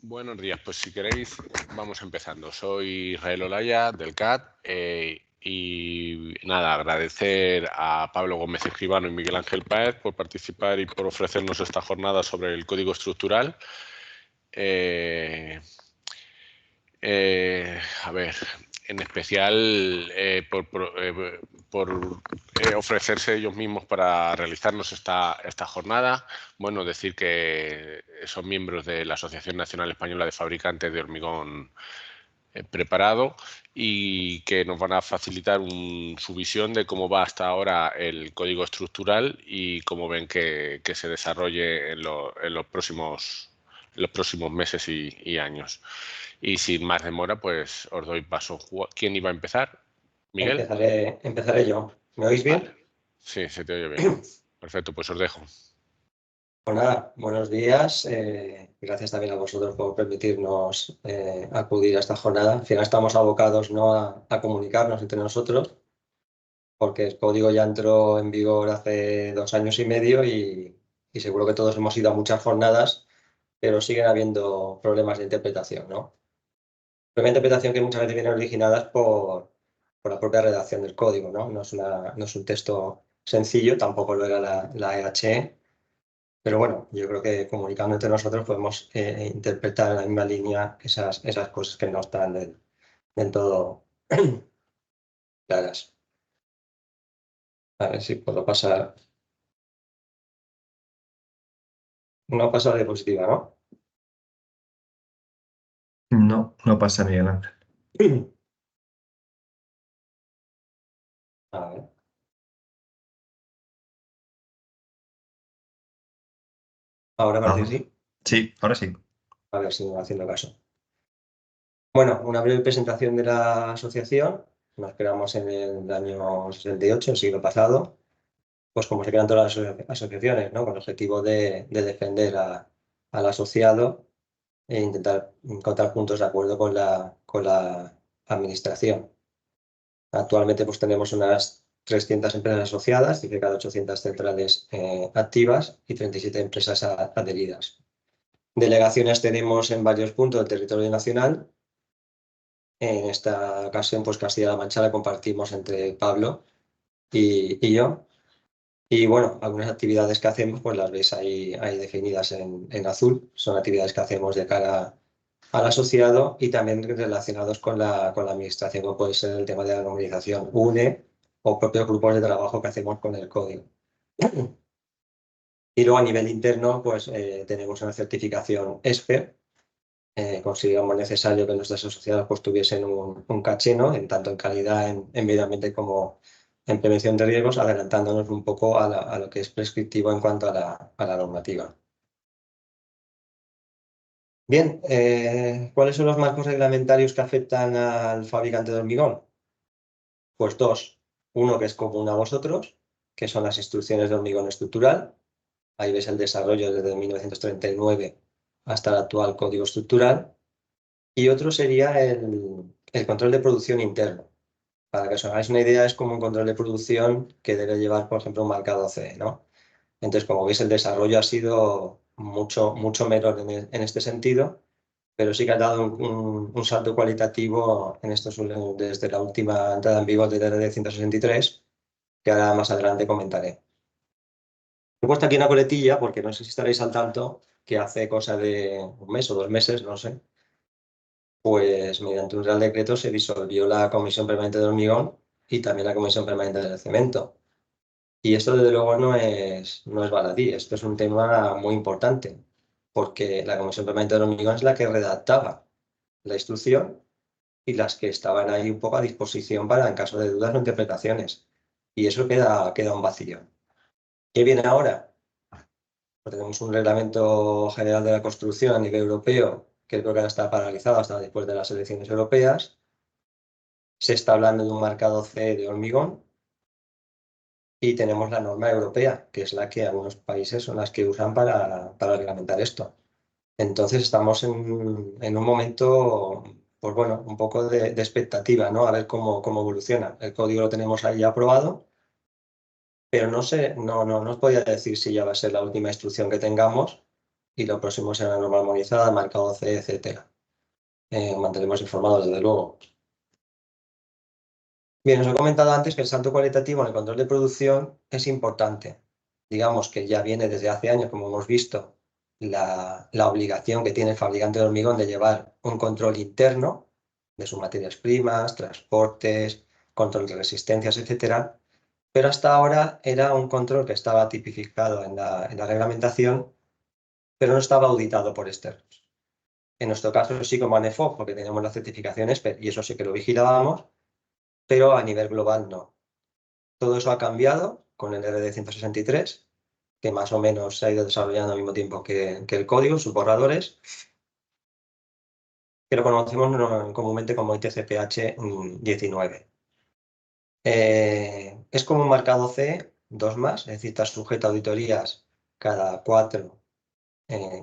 Buenos días, pues si queréis vamos empezando. Soy Israel Olaya del CAT y nada, agradecer a Pablo Gómez Escribano y Miguel Ángel Páez por participar y por ofrecernos esta jornada sobre el código estructural. A ver, en especial por ofrecerse ellos mismos para realizarnos esta jornada. Bueno, decir que son miembros de la Asociación Nacional Española de Fabricantes de Hormigón Preparado y que nos van a facilitar su visión de cómo va hasta ahora el código estructural y cómo ven que se desarrolle en los próximos meses y años. Y sin más demora, pues os doy paso. ¿Quién iba a empezar? ¿Miguel? Empezaré yo. ¿Me oís bien? Vale. Sí, se te oye bien. Perfecto, pues os dejo. Pues nada, buenos días. Gracias también a vosotros por permitirnos acudir a esta jornada. Al final estamos abocados, ¿no?, a comunicarnos entre nosotros, porque el código ya entró en vigor hace 2 años y medio y seguro que todos hemos ido a muchas jornadas, pero siguen habiendo problemas de interpretación, ¿no? Problemas de interpretación que muchas veces vienen originadas por la propia redacción del código, ¿no? No es un texto sencillo, tampoco lo era la EHE, pero bueno, yo creo que comunicando entre nosotros podemos interpretar en la misma línea esas cosas que no están del todo claras. A ver si puedo pasar. No pasa la diapositiva, ¿no? No pasa, Miguel Ángel. A ver. Ahora parece que sí. Sí, ahora sí. A ver si me va haciendo caso. Bueno, una breve presentación de la asociación. Nos creamos en el año 68, el siglo pasado, pues como se crean todas las asociaciones, ¿no?, con el objetivo de defender al asociado e intentar encontrar puntos de acuerdo con la administración. Actualmente pues tenemos unas 300 empresas asociadas, cerca de 800 centrales activas y 37 empresas adheridas. Delegaciones tenemos en varios puntos del territorio nacional. En esta ocasión, pues Castilla-La Mancha la compartimos entre Pablo y yo. Y bueno, algunas actividades que hacemos, pues las veis ahí definidas en azul. Son actividades que hacemos de cara al asociado y también relacionados con la administración, como puede ser el tema de la normalización UNE o propios grupos de trabajo que hacemos con el código. Y luego a nivel interno, pues tenemos una certificación ESPE. Consideramos necesario que nuestros asociados pues, tuviesen un caché, ¿no?, tanto en calidad en medio ambiente como en prevención de riesgos, adelantándonos un poco a lo que es prescriptivo en cuanto a la normativa. Bien, ¿cuáles son los marcos reglamentarios que afectan al fabricante de hormigón? Pues 2. Uno que es común a vosotros, que son las instrucciones de hormigón estructural. Ahí ves el desarrollo desde 1939 hasta el actual código estructural. Y otro sería el control de producción interno. Para que os hagáis una idea, es como un control de producción que debe llevar, por ejemplo, un marcado CE, ¿no? Entonces, como veis, el desarrollo ha sido mucho menor en este sentido, pero sí que ha dado un salto cualitativo en desde la última entrada en vigor de DRD 163, que ahora más adelante comentaré. He puesto aquí una coletilla porque no sé si estaréis al tanto que hace cosa de 1 mes o 2 meses, no sé, pues mediante un Real Decreto se disolvió la Comisión Permanente de Hormigón y también la Comisión Permanente del Cemento. Y esto, desde luego, no es baladí, esto es un tema muy importante, porque la Comisión Permanente del Hormigón es la que redactaba la instrucción y las que estaban ahí un poco a disposición para en caso de dudas o interpretaciones. Y eso queda un vacío. ¿Qué viene ahora? Pues tenemos un Reglamento General de la Construcción a nivel europeo, que creo que ahora está paralizado hasta después de las elecciones europeas. Se está hablando de un marcado CE de hormigón y tenemos la norma europea, que es la que algunos países son las que usan para reglamentar esto. Entonces estamos en un momento, pues bueno, un poco de expectativa, ¿no? A ver cómo evoluciona. El código lo tenemos ahí ya aprobado, pero no sé, no os podía decir si ya va a ser la última instrucción que tengamos y lo próximo será la norma armonizada, marcado CE, etcétera. Mantendremos informados, desde luego. Bien, os he comentado antes que el salto cualitativo en el control de producción es importante. Digamos que ya viene desde hace años, como hemos visto, la obligación que tiene el fabricante de hormigón de llevar un control interno de sus materias primas, transportes, control de resistencias, etcétera. Pero hasta ahora era un control que estaba tipificado en la reglamentación, pero no estaba auditado por externos. En nuestro caso sí como ANEFOP, porque teníamos la certificación ESPER y eso sí que lo vigilábamos, pero a nivel global no. Todo eso ha cambiado con el RD 163, que más o menos se ha ido desarrollando al mismo tiempo que el código, sus borradores, que lo conocemos comúnmente como ITCPH 19. Es como un marcado C, 2 más, es decir, está sujeto a auditorías cada 4,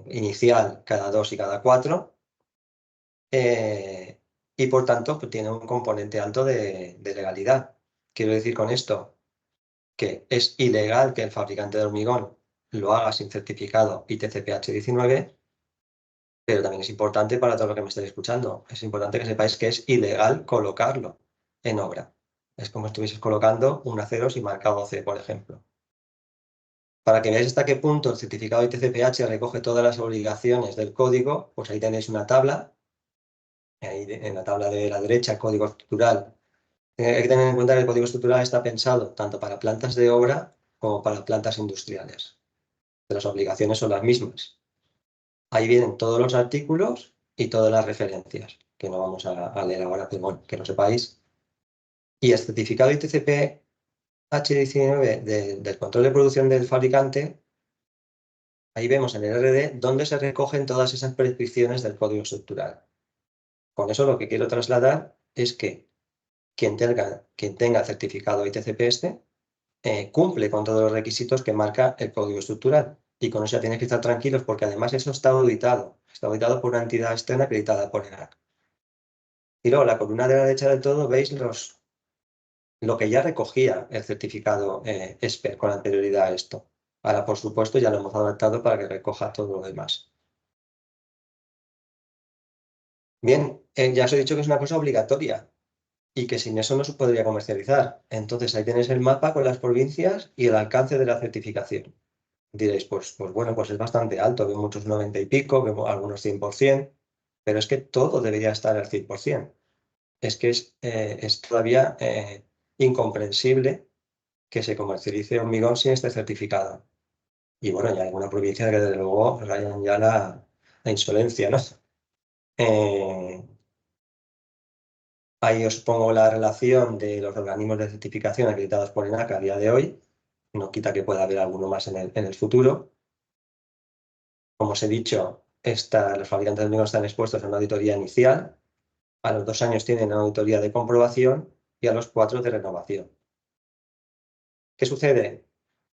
inicial cada 2 y cada 4, y por tanto pues, tiene un componente alto de legalidad. Quiero decir con esto que es ilegal que el fabricante de hormigón lo haga sin certificado ITCPH 19, pero también es importante para todo lo que me estéis escuchando, es importante que sepáis que es ilegal colocarlo en obra. Es como si estuvieses colocando un acero sin marcado C, por ejemplo. Para que veáis hasta qué punto el certificado ITCPH recoge todas las obligaciones del código, pues ahí tenéis una tabla, ahí en la tabla de la derecha, código estructural. Hay que tener en cuenta que el código estructural está pensado tanto para plantas de obra como para plantas industriales. Las obligaciones son las mismas. Ahí vienen todos los artículos y todas las referencias, que no vamos a leer ahora, pero bueno, que lo sepáis. Y el certificado ITCP H19 del control de producción del fabricante, ahí vemos en el RD dónde se recogen todas esas prescripciones del código estructural. Con eso lo que quiero trasladar es que quien tenga certificado ITCP cumple con todos los requisitos que marca el código estructural. Y con eso ya tenéis que estar tranquilos porque además eso está auditado por una entidad externa acreditada por ENAC. Y luego, la columna de la derecha del todo, veis lo que ya recogía el certificado ESPER con anterioridad a esto. Ahora, por supuesto, ya lo hemos adaptado para que recoja todo lo demás. Bien, ya os he dicho que es una cosa obligatoria y que sin eso no se podría comercializar. Entonces, ahí tenéis el mapa con las provincias y el alcance de la certificación. Diréis, pues bueno, pues es bastante alto, veo muchos 90 y pico, veo algunos 100%, pero es que todo debería estar al 100%. Es que es todavía incomprensible que se comercialice hormigón sin este certificado. Y bueno, ya hay alguna provincia que desde luego rayan ya la insolencia, ¿no? Ahí os pongo la relación de los organismos de certificación acreditados por ENAC a día de hoy. No quita que pueda haber alguno más en el futuro. Como os he dicho, los fabricantes de hormigón están expuestos a una auditoría inicial. A los 2 años tienen una auditoría de comprobación y a los 4 de renovación. ¿Qué sucede?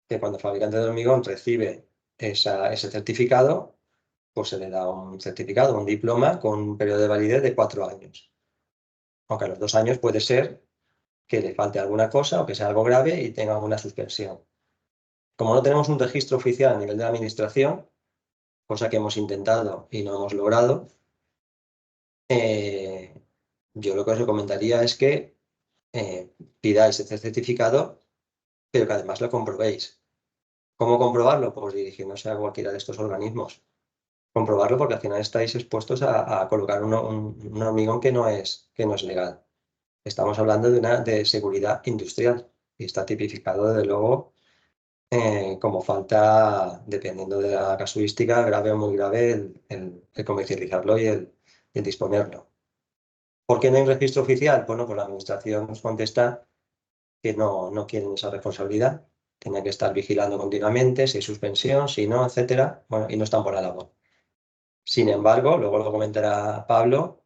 Que cuando el fabricante de hormigón recibe ese certificado, pues se le da un certificado, un diploma con un periodo de validez de 4 años. Aunque a los 2 años puede ser que le falte alguna cosa o que sea algo grave y tenga alguna suspensión. Como no tenemos un registro oficial a nivel de la administración, cosa que hemos intentado y no hemos logrado, yo lo que os recomendaría es que pidáis ese certificado, pero que además lo comprobéis. ¿Cómo comprobarlo? Pues dirigiéndose a cualquiera de estos organismos. Comprobarlo porque al final estáis expuestos a colocar un hormigón que no es legal. Estamos hablando de seguridad industrial y está tipificado desde luego como falta, dependiendo de la casuística, grave o muy grave, el comercializarlo y el disponerlo. ¿Por qué no hay un registro oficial? Bueno, pues la administración nos contesta que no quieren esa responsabilidad. Tienen que estar vigilando continuamente si hay suspensión, si no, etcétera. Bueno, y no están por la labor. Sin embargo, luego lo comentará Pablo,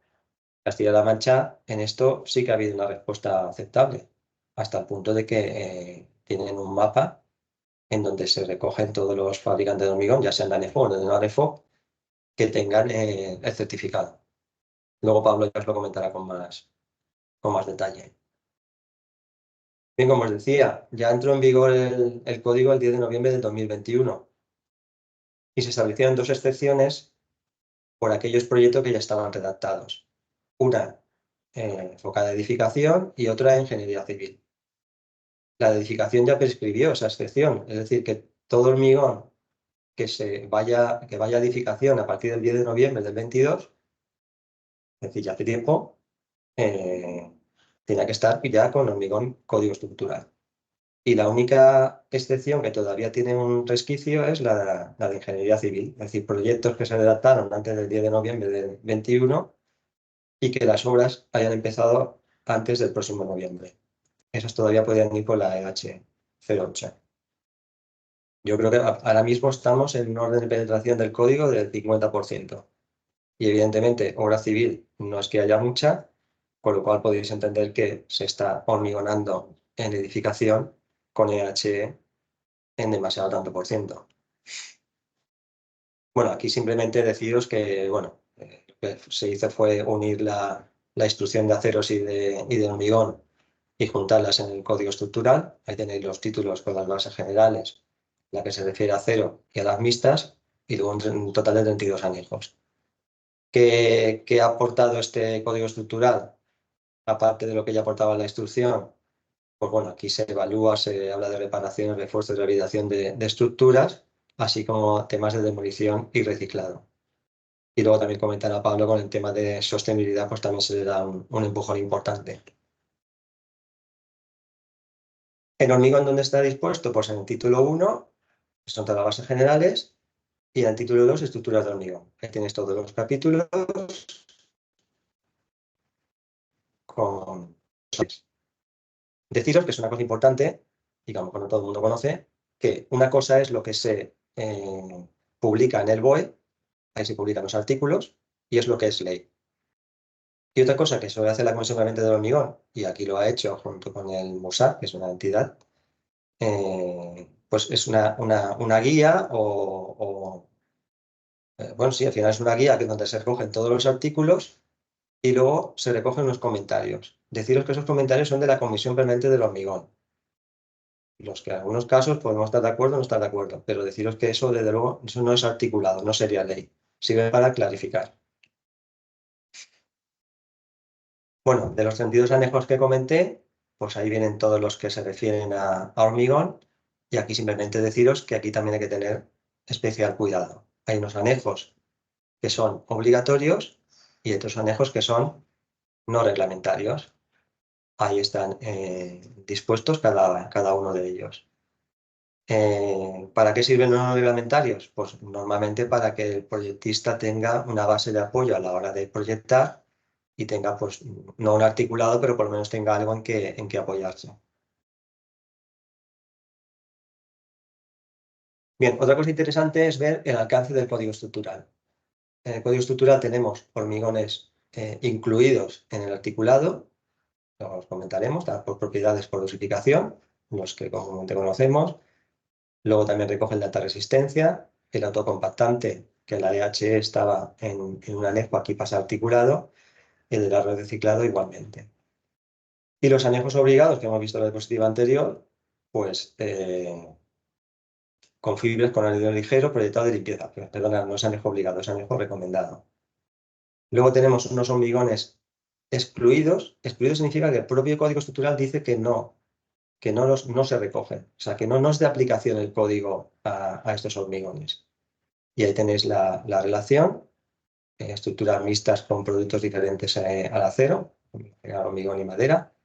Castilla-La Mancha, en esto sí que ha habido una respuesta aceptable, hasta el punto de que tienen un mapa en donde se recogen todos los fabricantes de hormigón, ya sean de ANEFO o de no ANEFO, que tengan el certificado. Luego Pablo ya os lo comentará con más detalle. Bien, como os decía, ya entró en vigor el código el 10 de noviembre del 2021. y se establecieron dos excepciones por aquellos proyectos que ya estaban redactados. Una enfocada a edificación y otra en ingeniería civil. La de edificación ya prescribió esa excepción, es decir, que todo hormigón que vaya a edificación a partir del 10 de noviembre del 22, es decir, ya hace tiempo, tenía que estar ya con hormigón código estructural. Y la única excepción que todavía tiene un resquicio es la de ingeniería civil, es decir, proyectos que se redactaron antes del 10 de noviembre del 21 y que las obras hayan empezado antes del próximo noviembre. Esos todavía podrían ir con la EH 08. Yo creo que ahora mismo estamos en un orden de penetración del código del 50%. Y evidentemente, obra civil no es que haya mucha, con lo cual podéis entender que se está hormigonando en edificación con EHE en demasiado tanto por ciento. Bueno, aquí simplemente deciros que, bueno, lo que se hizo fue unir la instrucción de aceros y de hormigón y juntarlas en el código estructural. Ahí tenéis los títulos con las bases generales, la que se refiere a acero y a las mixtas, y luego un total de 32 anejos. ¿Qué ha aportado este código estructural? Aparte de lo que ya aportaba la instrucción, pues bueno, aquí se evalúa, se habla de reparación, refuerzo y rehabilitación de estructuras, así como temas de demolición y reciclado. Y luego también comentar a Pablo con el tema de sostenibilidad, pues también se le da un empujón importante. ¿El hormigón dónde está dispuesto? Pues en el título 1, que son todas las bases generales, y en el título 2, estructuras de hormigón. Ahí tienes todos los capítulos con... Deciros que es una cosa importante, y que a lo mejor no todo el mundo conoce, que una cosa es lo que se publica en el BOE, ahí se publican los artículos, y es lo que es ley. Y otra cosa que suele hacer la Comisión Permanente del Hormigón, y aquí lo ha hecho junto con el MUSAC, que es una entidad, pues es una guía bueno, sí, al final es una guía donde se recogen todos los artículos y luego se recogen los comentarios. Deciros que esos comentarios son de la Comisión Permanente del Hormigón. Los que en algunos casos podemos estar de acuerdo o no estar de acuerdo, pero deciros que eso, desde luego, eso no es articulado, no sería ley. Sirve para clarificar. Bueno, de los 32 anejos que comenté, pues ahí vienen todos los que se refieren a hormigón, y aquí simplemente deciros que aquí también hay que tener especial cuidado. Hay unos anejos que son obligatorios y otros anejos que son no reglamentarios. Ahí están dispuestos cada uno de ellos. ¿Para qué sirven los no reglamentarios? Pues normalmente para que el proyectista tenga una base de apoyo a la hora de proyectar y tenga, pues, no un articulado, pero por lo menos tenga algo en que apoyarse. Bien, otra cosa interesante es ver el alcance del código estructural. En el código estructural tenemos hormigones incluidos en el articulado, los comentaremos, por propiedades por dosificación, los que comúnmente conocemos. Luego también recoge el de alta resistencia, el autocompactante, que la DHE estaba en un anejo, aquí pasa articulado, y el de la red de reciclado igualmente. Y los anejos obligados, que hemos visto en la diapositiva anterior, pues con fibras con anillo ligero, proyectado de limpieza. Perdona, no es anejo obligado, es anejo recomendado. Luego tenemos unos hormigones excluidos. Excluidos significa que el propio código estructural dice que no se recogen. O sea, que no es de aplicación el código a estos hormigones. Y ahí tenéis la relación, estructuras mixtas con productos diferentes al acero, hormigón y madera,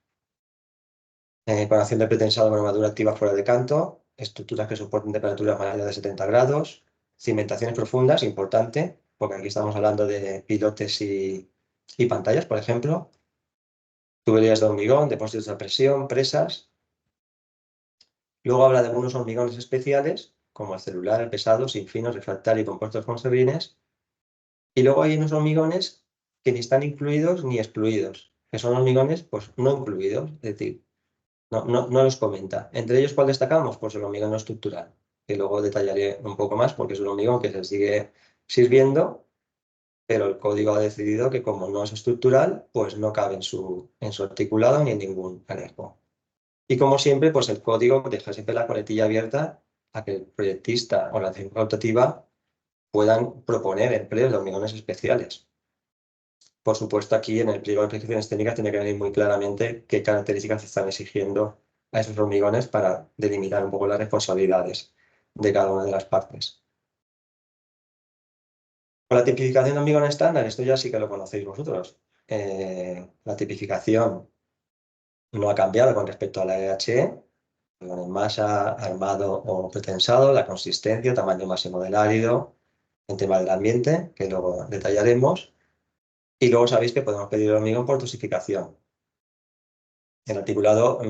con acción de pretensado con armadura activa fuera de canto, estructuras que soporten temperaturas mayores de 70 grados, cimentaciones profundas, importante, porque aquí estamos hablando de pilotes y pantallas, por ejemplo, tuberías de hormigón, depósitos de presión, presas. Luego habla de algunos hormigones especiales, como el celular, el pesado, sin finos, refractario y compuestos conservines. Y luego hay unos hormigones que ni están incluidos ni excluidos, que son hormigones pues, no incluidos, es decir, no los comenta. Entre ellos, ¿cuál destacamos? Pues el hormigón no estructural, que luego detallaré un poco más porque es un hormigón que se sigue sirviendo, pero el código ha decidido que como no es estructural, pues no cabe en su articulado ni en ningún anejo. Y como siempre, pues el código deja siempre la coletilla abierta a que el proyectista o la acción facultativa puedan proponer empleos de hormigones especiales. Por supuesto, aquí en el pliego de prescripciones técnicas tiene que venir muy claramente qué características se están exigiendo a esos hormigones para delimitar un poco las responsabilidades de cada una de las partes. Con la tipificación de hormigón estándar, esto ya sí que lo conocéis vosotros. La tipificación no ha cambiado con respecto a la EHE, hormigón en masa, armado o pretensado, la consistencia, tamaño máximo del árido, el tema del ambiente, que luego detallaremos. Y luego sabéis que podemos pedir el hormigón por dosificación. En el articulado,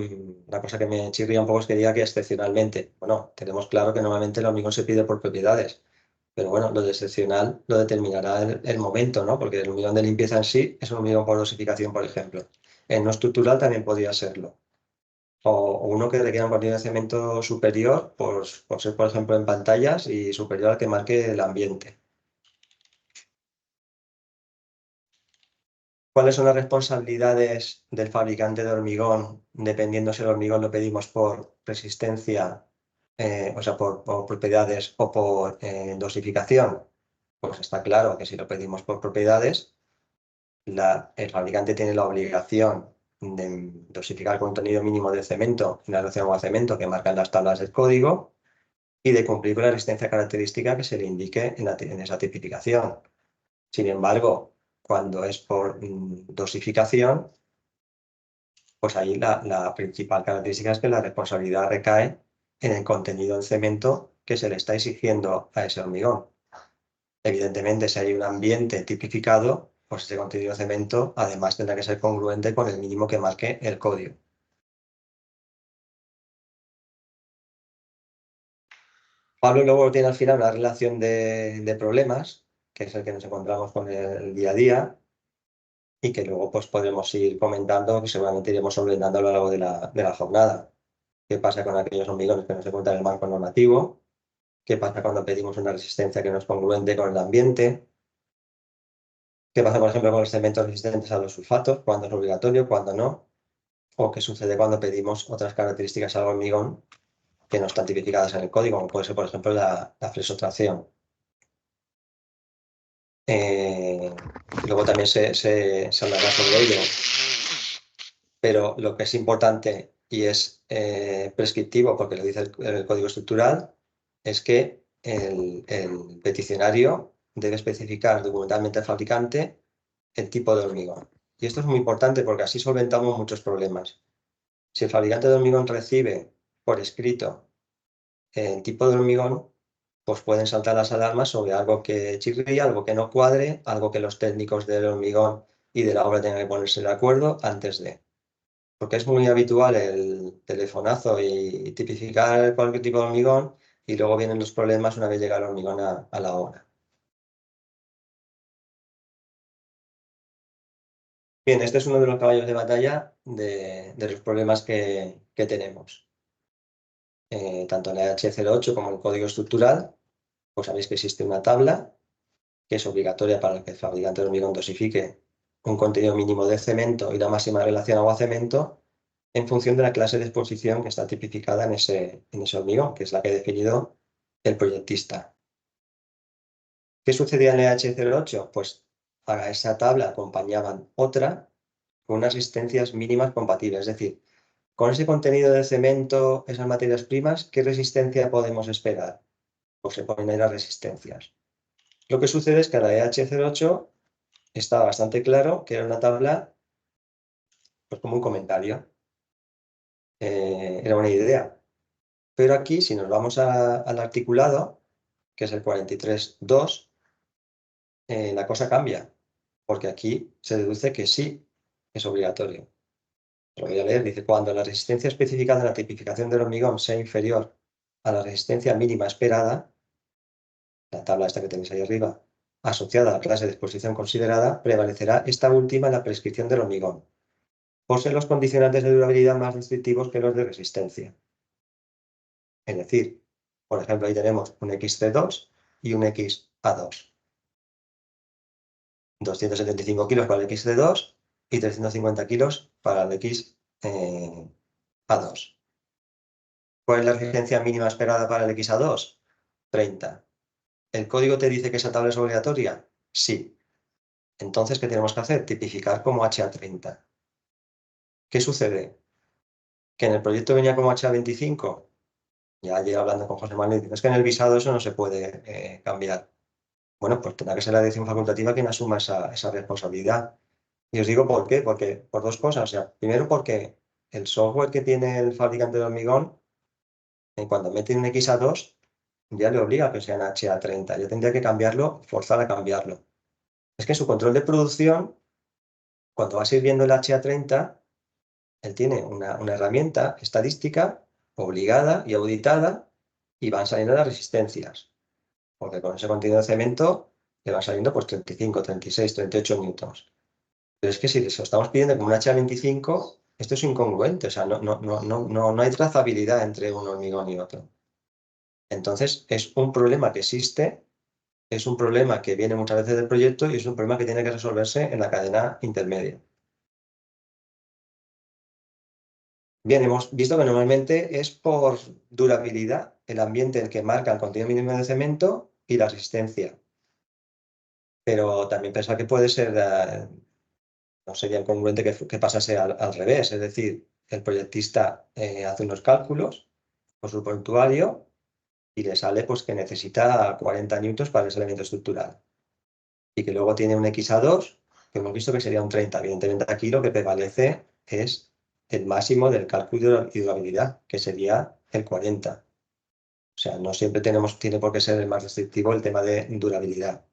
la cosa que me chirría un poco es que diga que excepcionalmente. Bueno, tenemos claro que normalmente el hormigón se pide por propiedades, pero bueno, lo de excepcional lo determinará el momento, ¿no? Porque el hormigón de limpieza en sí es un hormigón por dosificación, por ejemplo. El no estructural también podría serlo. O uno que requiera un contenido de cemento superior, por ser, por ejemplo, en pantallas y superior al que marque el ambiente. ¿Cuáles son las responsabilidades del fabricante de hormigón, dependiendo si el hormigón lo pedimos por resistencia, o sea, por propiedades o por dosificación? Pues está claro que si lo pedimos por propiedades, el fabricante tiene la obligación de dosificar el contenido mínimo de cemento en la relación agua-cemento que marcan las tablas del código y de cumplir con la resistencia característica que se le indique en esa tipificación. Sin embargo, cuando es por dosificación, pues ahí la principal característica es que la responsabilidad recae en el contenido en cemento que se le está exigiendo a ese hormigón. Evidentemente, si hay un ambiente tipificado, pues ese contenido de cemento además tendrá que ser congruente con el mínimo que marque el código. Pablo luego tiene al final una relación de problemas, que es el que nos encontramos con el día a día, y que luego pues podremos ir comentando, que seguramente iremos solventando a lo largo de la jornada. ¿Qué pasa con aquellos hormigones que no se encuentran en el marco normativo? ¿Qué pasa cuando pedimos una resistencia que no es congruente con el ambiente? ¿Qué pasa, por ejemplo, con los cementos resistentes a los sulfatos? ¿Cuándo es obligatorio? ¿Cuándo no? ¿O qué sucede cuando pedimos otras características al hormigón que no están tipificadas en el código, como puede ser, por ejemplo, la flesotracción? Luego también se hablará sobre ello. Pero lo que es importante y es prescriptivo, porque lo dice el código estructural, es que el peticionario debe especificar documentalmente al fabricante el tipo de hormigón. Y esto es muy importante porque así solventamos muchos problemas. Si el fabricante de hormigón recibe por escrito el tipo de hormigón, pues pueden saltar las alarmas sobre algo que chirría, algo que no cuadre, algo que los técnicos del hormigón y de la obra tengan que ponerse de acuerdo antes de. Porque es muy habitual el telefonazo y tipificar cualquier tipo de hormigón y luego vienen los problemas una vez llega el hormigón a la obra. Bien, este es uno de los caballos de batalla de los problemas que tenemos. Tanto en la H08 como en el código estructural, pues sabéis que existe una tabla que es obligatoria para que el fabricante de hormigón dosifique un contenido mínimo de cemento y la máxima relación agua-cemento en función de la clase de exposición que está tipificada en ese hormigón, que es la que ha definido el proyectista. ¿Qué sucedía en el H08? Pues a esa tabla acompañaban otra con unas resistencias mínimas compatibles, es decir, con ese contenido de cemento, esas materias primas, ¿qué resistencia podemos esperar? Pues se ponen ahí las resistencias. Lo que sucede es que la EH08 estaba bastante claro que era una tabla, pues como un comentario, era una idea. Pero aquí, si nos vamos al articulado, que es el 43.2, la cosa cambia, porque aquí se deduce que sí es obligatorio. Lo voy a leer, dice, cuando la resistencia especificada en la tipificación del hormigón sea inferior a la resistencia mínima esperada, la tabla esta que tenéis ahí arriba, asociada a la clase de exposición considerada, prevalecerá esta última en la prescripción del hormigón, por ser los condicionantes de durabilidad más restrictivos que los de resistencia. Es decir, por ejemplo, ahí tenemos un XC2 y un XA2. 275 kilos para el XC2 y 350 kilos para el XA2. ¿Cuál es la resistencia mínima esperada para el XA2? 30. ¿El código te dice que esa tabla es obligatoria? Sí. Entonces, ¿qué tenemos que hacer? Tipificar como HA30. ¿Qué sucede? Que en el proyecto venía como HA25. Ya ayer hablando con José Manuel, es que en el visado eso no se puede cambiar. Bueno, pues tendrá que ser la dirección facultativa quien asuma esa responsabilidad. Y os digo por qué, porque por dos cosas. O sea, primero porque el software que tiene el fabricante de hormigón, cuando mete un XA2, ya le obliga a que sea en HA30. Yo tendría que cambiarlo, forzar a cambiarlo. Es que su control de producción, cuando va sirviendo el HA30, él tiene una herramienta estadística obligada y auditada y van saliendo las resistencias. Porque con ese contenido de cemento le van saliendo pues 35, 36, 38 newtons. Pero es que si les estamos pidiendo como un HA25, esto es incongruente, o sea, no hay trazabilidad entre un hormigón y otro. Entonces, es un problema que existe, es un problema que viene muchas veces del proyecto y es un problema que tiene que resolverse en la cadena intermedia. Bien, hemos visto que normalmente es por durabilidad, el ambiente el que marca el contenido mínimo de cemento y la resistencia. Pero también pensar que puede ser, no sería congruente que pasase al revés, es decir, el proyectista hace unos cálculos por su prontuario y le sale pues, que necesita 40 newtons para ese elemento estructural y que luego tiene un XA2 que hemos visto que sería un 30. Evidentemente aquí lo que prevalece es el máximo del cálculo de durabilidad, que sería el 40. O sea, no siempre tiene por qué ser el más restrictivo el tema de durabilidad.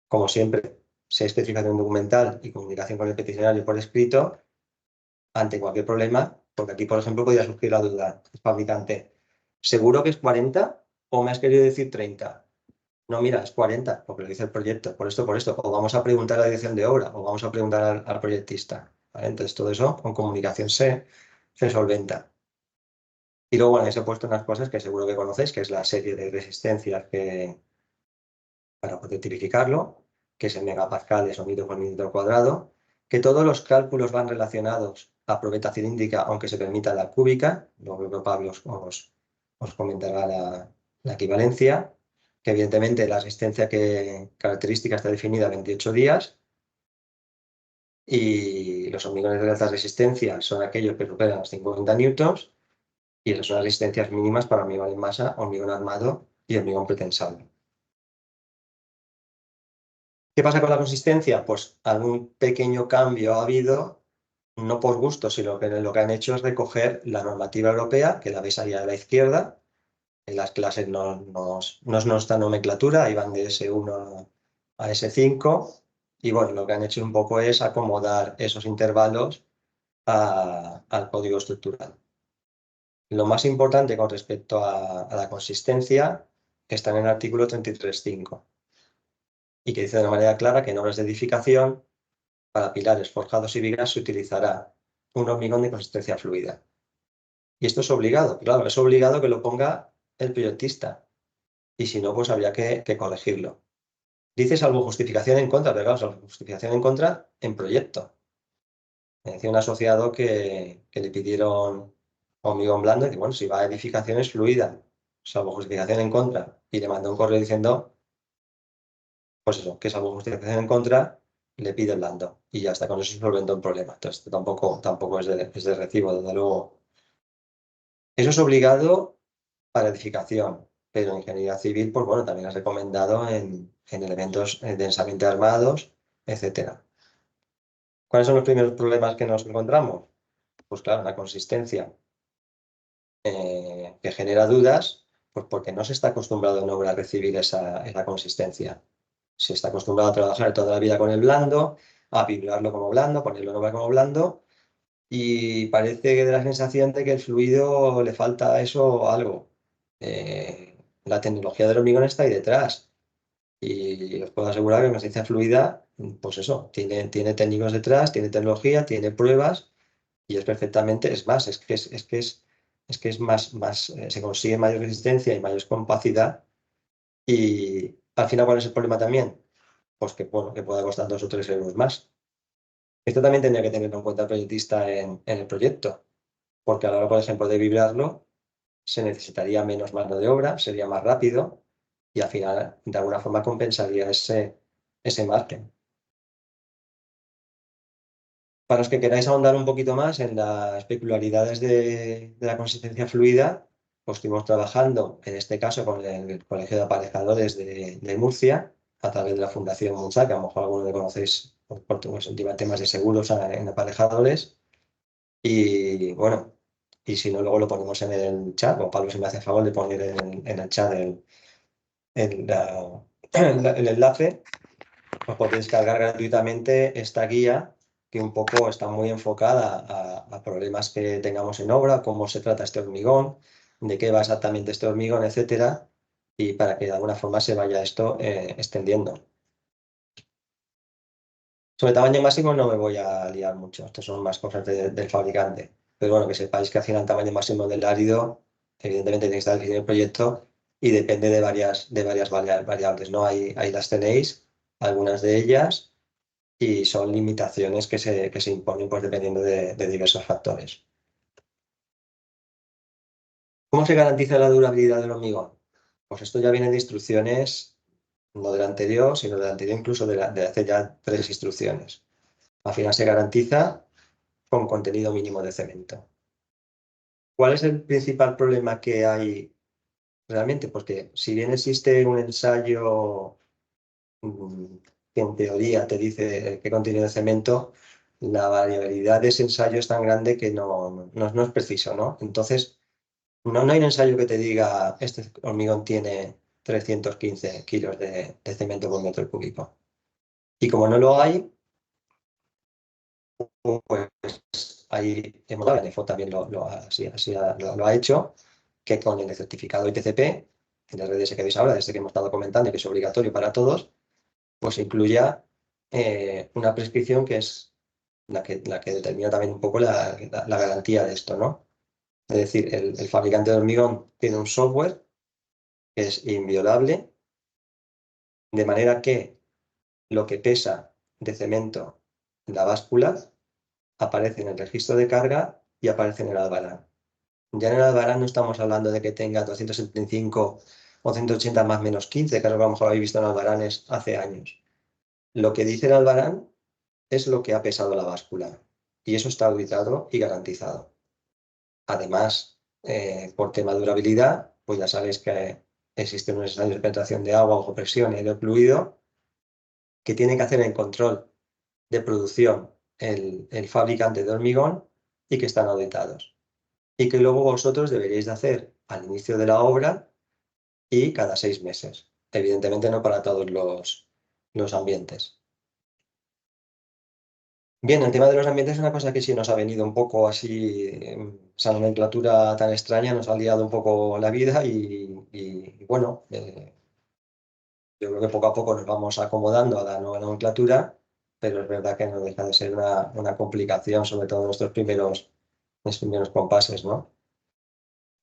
Como siempre, se especificación documental y comunicación con el peticionario por escrito ante cualquier problema, porque aquí, por ejemplo, podría surgir la duda, el fabricante, ¿seguro que es 40 o me has querido decir 30? No, mira, es 40, porque lo dice el proyecto, por esto, o vamos a preguntar a la dirección de obra, o vamos a preguntar al proyectista. ¿Vale? Entonces, todo eso con comunicación se solventa. Y luego, bueno, ahí se he puesto unas cosas que seguro que conocéis, que es la serie de resistencias para poder tipificarlo, que es en megapascales o metros por milímetro cuadrado, que todos los cálculos van relacionados a probeta cilíndrica, aunque se permita la cúbica, luego Pablo os comentará la equivalencia, que evidentemente la resistencia característica está definida a 28 días, y los hormigones de alta resistencia son aquellos que superan los 50 newtons, y esas son las resistencias mínimas para hormigón en masa, hormigón armado y hormigón pretensable. ¿Qué pasa con la consistencia? Pues algún pequeño cambio ha habido, no por gusto, sino que lo que han hecho es recoger la normativa europea, que la veis ahí a la izquierda. En las clases no es nuestra nomenclatura, ahí van de S1 a S5. Y bueno, lo que han hecho un poco es acomodar esos intervalos al código estructural. Lo más importante con respecto a la consistencia está en el artículo 33.5 y que dice de una manera clara que en obras de edificación, para pilares forjados y vigas se utilizará un hormigón de consistencia fluida. Y esto es obligado, claro, es obligado que lo ponga el proyectista. Y si no, pues habría que corregirlo. Dice salvo justificación en contra, pero claro, salvo justificación en contra en proyecto. Me decía un asociado que le pidieron hormigón blando y que, bueno, si va a edificaciones fluida, salvo justificación en contra, y le mandó un correo diciendo, pues eso, que salvo justificación en contra, le pide blando. Y ya está, con eso se solventó el problema. Entonces, esto tampoco es de recibo, desde luego. Eso es obligado para edificación, pero en ingeniería civil, pues bueno, también es recomendado en elementos densamente armados, etc. ¿Cuáles son los primeros problemas que nos encontramos? Pues claro, la consistencia que genera dudas, pues porque no se está acostumbrado en obra a recibir esa consistencia. Se está acostumbrado a trabajar toda la vida con el blando, a vibrarlo como blando, ponerlo en obra como blando, y parece que da la sensación de que el fluido le falta eso o algo. La tecnología del hormigón está ahí detrás. Y os puedo asegurar que la consistencia fluida, pues eso, tiene técnicos detrás, tiene tecnología, tiene pruebas y es perfectamente, es más, es más, se consigue mayor resistencia y mayor compacidad. Y al final, ¿cuál es el problema también? Pues que, bueno, que pueda costar 2 o 3 euros más. Esto también tendría que tenerlo en cuenta el proyectista en el proyecto, porque a la hora, por ejemplo, de vibrarlo, se necesitaría menos mano de obra, sería más rápido, y al final de alguna forma compensaría ese margen. Para los que queráis ahondar un poquito más en las peculiaridades de la consistencia fluida, pues estuvimos trabajando, en este caso, con el Colegio de Aparejadores de Murcia, a través de la Fundación Munsa, que a lo mejor alguno le conocéis por temas de seguros en aparejadores. Y bueno, y si no, luego lo ponemos en el chat, o Pablo, si me hace favor de poner en el chat el enlace, os podéis descargar gratuitamente esta guía que un poco está muy enfocada a problemas que tengamos en obra, cómo se trata este hormigón, de qué va exactamente este hormigón, etcétera, y para que de alguna forma se vaya esto extendiendo. Sobre tamaño máximo no me voy a liar mucho, estas son más cosas del fabricante, pero bueno, que sepáis que hacia el tamaño máximo del árido, evidentemente tenéis que estar en el proyecto y depende de varias variables, ¿no? Ahí las tenéis, algunas de ellas, y son limitaciones que se imponen pues, dependiendo de diversos factores. ¿Cómo se garantiza la durabilidad del hormigón? Pues esto ya viene de instrucciones, no de la anterior, sino de la anterior, incluso de hace ya 3 instrucciones. Al final se garantiza con contenido mínimo de cemento. ¿Cuál es el principal problema que hay realmente? Porque si bien existe un ensayo que en teoría te dice qué contenido de cemento, la variabilidad de ese ensayo es tan grande que no es preciso, ¿no? Entonces, no hay un ensayo que te diga este hormigón tiene 315 kilos de cemento por metro cúbico. Y como no lo hay, pues ahí la NEFO también lo ha hecho, que con el certificado ITCP, en el RDS que veis ahora, desde que hemos estado comentando, que es obligatorio para todos, pues incluya una prescripción que es la que determina también un poco la garantía de esto, ¿no? Es decir, el fabricante de hormigón tiene un software que es inviolable, de manera que lo que pesa de cemento en la báscula aparece en el registro de carga y aparece en el albarán. Ya en el albarán no estamos hablando de que tenga 275 o 180 más menos 15, que a lo mejor habéis visto en albaranes hace años. Lo que dice el albarán es lo que ha pesado la báscula y eso está auditado y garantizado. Además, por tema de durabilidad, pues ya sabéis que existen unos ensayos de penetración de agua bajo presión y aire fluido que tiene que hacer el control de producción el fabricante de hormigón y que están auditados. Y que luego vosotros deberíais de hacer al inicio de la obra y cada 6 meses. Evidentemente no para todos los ambientes. Bien, el tema de los ambientes es una cosa que sí nos ha venido un poco así, esa nomenclatura tan extraña nos ha liado un poco la vida y bueno, yo creo que poco a poco nos vamos acomodando a la nueva nomenclatura, pero es verdad que no deja de ser una complicación, sobre todo en nuestros primeros compases, ¿no?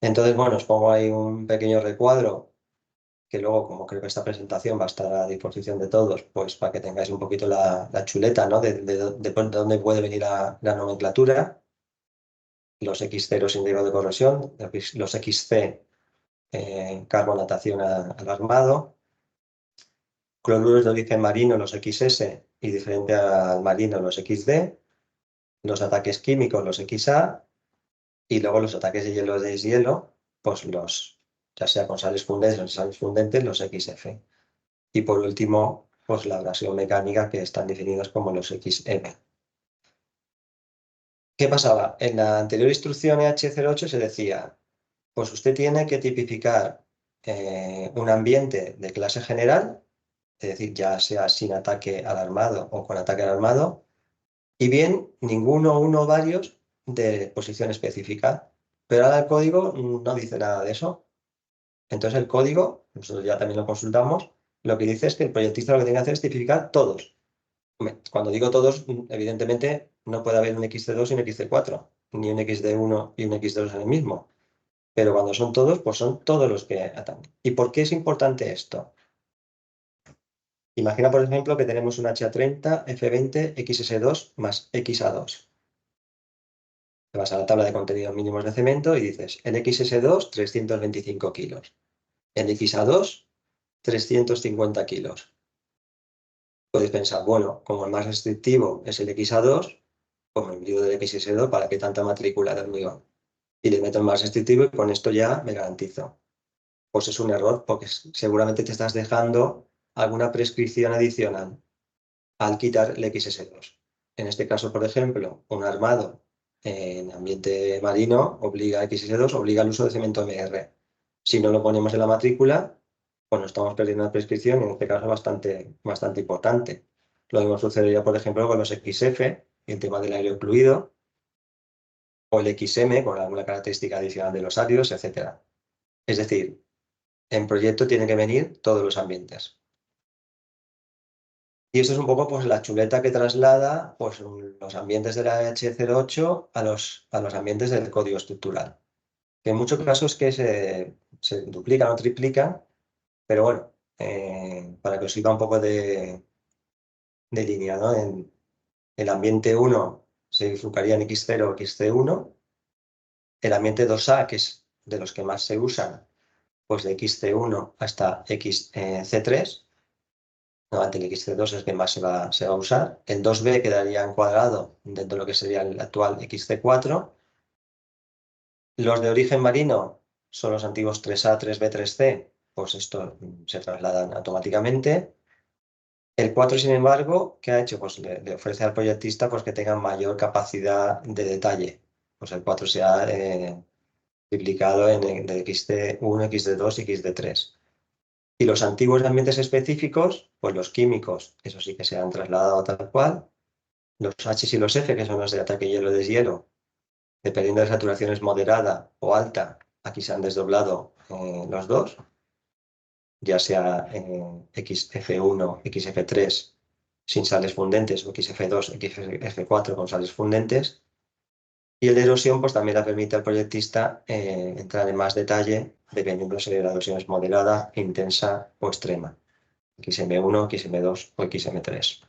Entonces, bueno, os pongo ahí un pequeño recuadro que luego, como creo que esta presentación va a estar a disposición de todos, pues para que tengáis un poquito la chuleta, ¿no? De dónde puede venir la nomenclatura, los X0 sin riesgo de corrosión, los XC carbonatación al armado, cloruros de origen marino, los XS, y diferente al marino, los XD, los ataques químicos, los XA, y luego los ataques de hielo de deshielo, pues ya sea con sales fundentes o sin sales fundentes, los XF. Y por último, pues la abrasión mecánica, que están definidos como los XM. ¿Qué pasaba? En la anterior instrucción EH08 se decía, pues usted tiene que tipificar un ambiente de clase general, es decir, ya sea sin ataque al armado o con ataque al armado, y bien ninguno, uno o varios de posición específica. Pero ahora el código no dice nada de eso. Entonces el código, nosotros ya también lo consultamos, lo que dice es que el proyectista lo que tiene que hacer es tipificar todos. Cuando digo todos, evidentemente no puede haber un XC2 y un XC4, ni un XD1 y un XD2 en el mismo. Pero cuando son todos, pues son todos los que atan. ¿Y por qué es importante esto? Imagina, por ejemplo, que tenemos un HA30 F20 XS2 más XA2. Te vas a la tabla de contenidos mínimos de cemento y dices, el XS2, 325 kilos. El XA2, 350 kilos. Puedes pensar, bueno, como el más restrictivo es el XA2, pues me olvido del XS2, ¿para qué tanta matrícula de hormigón? Y le meto el más restrictivo y con esto ya me garantizo. Pues es un error, porque seguramente te estás dejando alguna prescripción adicional al quitar el XS2. En este caso, por ejemplo, un armado en ambiente marino obliga a XS2, obliga al uso de cemento MR. Si no lo ponemos en la matrícula, pues nos estamos perdiendo una prescripción y en este caso bastante importante. Lo mismo sucedería, por ejemplo, con los XF y el tema del aire fluido, o el XM con alguna característica adicional de los áridos, etc. Es decir, en proyecto tienen que venir todos los ambientes. Y esto es un poco pues, la chuleta que traslada pues, los ambientes de la H08 a los ambientes del código estructural. Que en muchos casos que se duplican o triplican, pero bueno, para que os sirva un poco de línea, ¿no? En el ambiente 1 se bifurcaría en X0 o XC1. El ambiente 2A, que es de los que más se usan, pues de XC1 hasta XC3. Normalmente el XC2 es el que más se va a usar. El 2B quedaría encuadrado dentro de lo que sería el actual XC4. Los de origen marino son los antiguos 3A, 3B, 3C. Pues esto se trasladan automáticamente. El 4, sin embargo, ¿qué ha hecho? Pues le ofrece al proyectista pues, que tenga mayor capacidad de detalle. Pues el 4 se ha triplicado en el de XD1, XD2 y XD3. Y los antiguos ambientes específicos, pues los químicos, eso sí que se han trasladado tal cual. Los H y los F, que son los de ataque hielo-deshielo, dependiendo de saturaciones moderada o alta, aquí se han desdoblado los dos, ya sea XF1, XF3 sin sales fundentes o XF2, XF4 con sales fundentes. Y el de erosión pues también la permite al proyectista entrar en más detalle dependiendo si la erosión es moderada, intensa o extrema. XM1, XM2 o XM3.